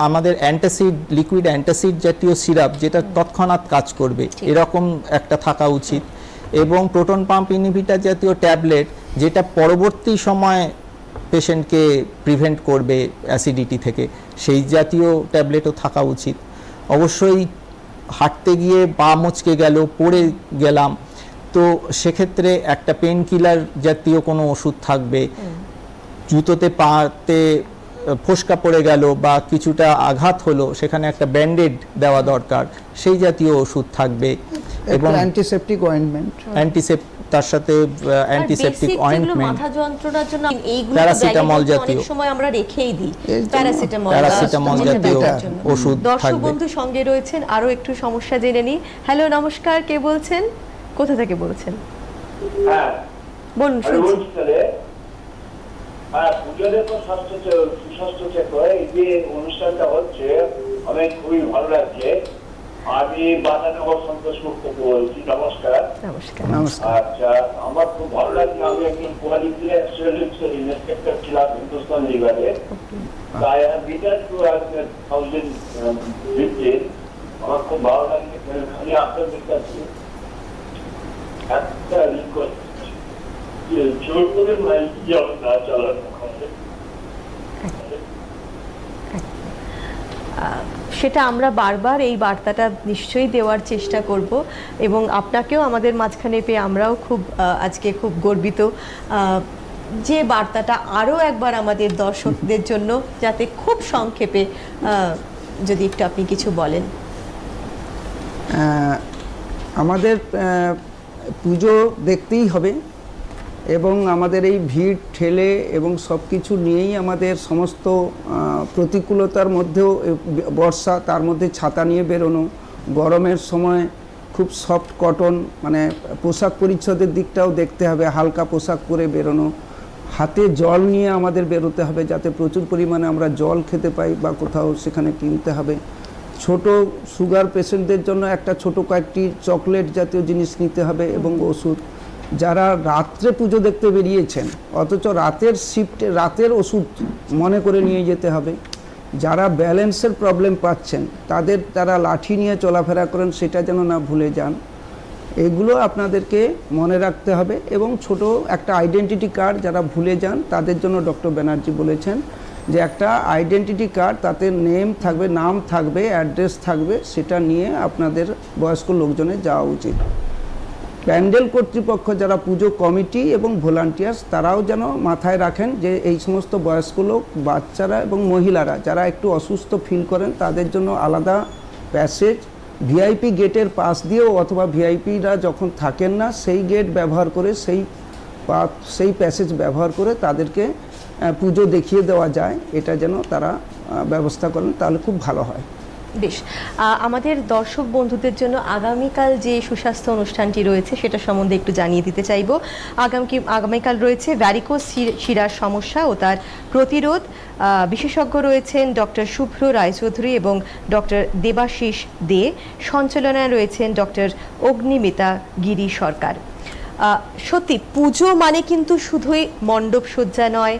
আমাদের অ্যান্টাসিড, লিকুইড অ্যান্টাসিড জাতীয় সিরাপ যেটা তৎক্ষণাৎ কাজ করবে এরকম একটা থাকা উচিত, এবং প্রোটন পাম্প ইনহিবিটর জাতীয় ট্যাবলেট যেটা পরবর্তী সময় পেশেন্টকে প্রিভেন্ট করবে অ্যাসিডিটি থেকে, সেই জাতীয় ট্যাবলেটও থাকা উচিত। অবশ্যই হাঁটতে গিয়ে পা মচকে গেল, পড়ে গেলাম, তো সেক্ষেত্রে একটা পেন কিলার জাতীয় কোনো ওষুধ থাকবে, জুতোতে পাতে ফোসকা পড়ে গেল বা কিছুটা আঘাত হলো সেখানে একটা ব্যান্ডেড দেওয়া দরকার, সেই জাতীয় ওষুধ থাকবে। এবং অ্যান্টিসেপটিক অয়েন্টমেন্ট, তার সাথে অ্যান্টিসেপটিক অয়েন্টমেন্ট, মাথা যন্ত্রণার জন্য এইগুলো প্যারাসিটামল জাতীয় অনেক সময় আমরা রেখেই দিই, প্যারাসিটামল জাতীয় ওষুধ দর্শক থাকবে। বন্ধু সঙ্গে রয়েছেন, আরো একটু সমস্যা জেনে নিই। হ্যালো, নমস্কার, কে বলছেন, কোথা থেকে বলছেন? হ্যাঁ বলুন, শুনছি। হ্যাঁ, পুজোদের তো সুস্বাস্থ্য চেক হয়, এই যে অনুষ্ঠানটা হচ্ছে অনেক খুবই ভালো লাগছে। আমি বাজানগর সন্তোষ মুক্ত বলছি। নমস্কার। নমস্কার। নমস্কার। আচ্ছা, আমার খুব ভালো লাগছে। আমি একজন কোয়ালিটি ইন্সপেক্টর ছিলাম হিন্দুস্তান লিভারে। তাই রিটার্ন টু 2015। আমার খুব ভালো লাগছে। খালি আপনাদের কাছে একটা রিকোয়েস্ট, জোর করে মাইক না চালানো হবে। সেটা আমরা বারবার এই বার্তাটা নিশ্চয়ই দেওয়ার চেষ্টা করব, এবং আপনাকেও আমাদের মাঝখানে পেয়ে আমরাও খুব আজকে খুব গর্বিত যে বার্তাটা আরও একবার আমাদের দর্শকদের জন্য, যাতে খুব সংক্ষেপে যদি একটু আপনি কিছু বলেন। আমাদের পুজো দেখতেই হবে, এবং আমাদের এই ভিড় ঠেলে এবং সব কিছু নিয়েই আমাদের সমস্ত প্রতিকূলতার মধ্যেও, বর্ষা তার মধ্যে ছাতা নিয়ে বেরোনো, গরমের সময় খুব সফট কটন মানে পোশাক পরিচ্ছদের দিকটাও দেখতে হবে, হালকা পোশাক পরে বেরোনো, হাতে জল নিয়ে আমাদের বেরোতে হবে যাতে প্রচুর পরিমাণে আমরা জল খেতে পাই বা কোথাও সেখানে কিনতে হবে। ছোট সুগার পেশেন্টদের জন্য একটা ছোট কয়েকটি চকলেট জাতীয় জিনিস নিতে হবে এবং ওষুধ। যারা রাত্রে পুজো দেখতে বেরিয়েছেন অথচ রাতের শিফটে রাতের ওষুধ মনে করে নিয়ে যেতে হবে। যারা ব্যালেন্সের প্রবলেম পাচ্ছেন তারা লাঠি নিয়ে চলাফেরা করেন, সেটা যেন না ভুলে যান। এগুলো আপনাদেরকে মনে রাখতে হবে। এবং ছোট একটা আইডেন্টিটি কার্ড যারা ভুলে যান তাদের জন্য ডক্টর ব্যানার্জি বলেছেন যে একটা আইডেন্টিটি কার্ড, তাতে নেম থাকবে, নাম থাকবে, অ্যাড্রেস থাকবে, সেটা নিয়ে আপনাদের বয়স্ক লোকজনের যাওয়া উচিত। প্যান্ডেল কর্তৃপক্ষ যারা পুজো কমিটি এবং ভলান্টিয়ার্স তারাও যেন মাথায় রাখেন যে এই সমস্ত বয়স্ক লোক, বাচ্চারা এবং মহিলারা যারা একটু অসুস্থ ফিল করেন তাদের জন্য আলাদা প্যাসেজ, ভিআইপি গেটের পাশ দিয়েও অথবা ভিআইপিরা যখন থাকেন না সেই গেট ব্যবহার করে সেই প্যাসেজ ব্যবহার করে তাদেরকে পুজো দেখিয়ে দেওয়া যায়, এটা যেন তারা ব্যবস্থা করেন, তাহলে খুব ভালো হয়। বেশ, আমাদের দর্শক বন্ধুদের জন্য আগামীকাল যে সুস্বাস্থ্য অনুষ্ঠানটি রয়েছে সেটা সম্বন্ধে একটু জানিয়ে দিতে চাইব। আগামীকাল রয়েছে ভ্যারিকোজ শিরার সমস্যা ও তার প্রতিরোধ। বিশেষজ্ঞ রয়েছেন ডক্টর শুভ্র রায়চৌধুরী এবং ডক্টর দেবাশিস দে। সঞ্চালনায় রয়েছেন ডক্টর অগ্নিমিতা গিরি সরকার। সত্যি পুজো মানে কিন্তু শুধুই মণ্ডপ সজ্জা নয়,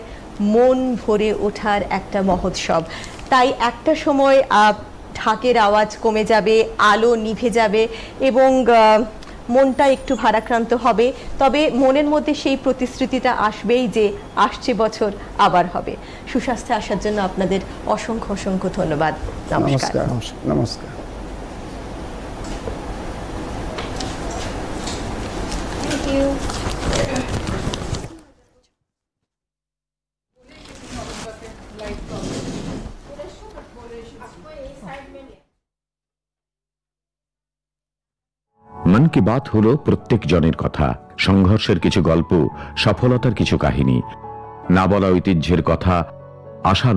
মন ভরে ওঠার একটা মহোৎসব। তাই একটা সময় ঢাকের আওয়াজ কমে যাবে, আলো নিভে যাবে এবং মনটা একটু ভারাক্রান্ত হবে, তবে মনের মধ্যে সেই প্রতিশ্রুতিটা আসবেই যে আসছে বছর আবার হবে। সুস্বাস্থ্যে আসার জন্য আপনাদের অসংখ্য অসংখ্য ধন্যবাদ। নমস্কার। নমস্কার। Thank you. মন কি বাত হলো প্রত্যেক জনের কথা, সংঘর্ষের কিছু গল্প, সফলতার কিছু কাহিনী, না বলা ঐতিহ্যের কথা, আশা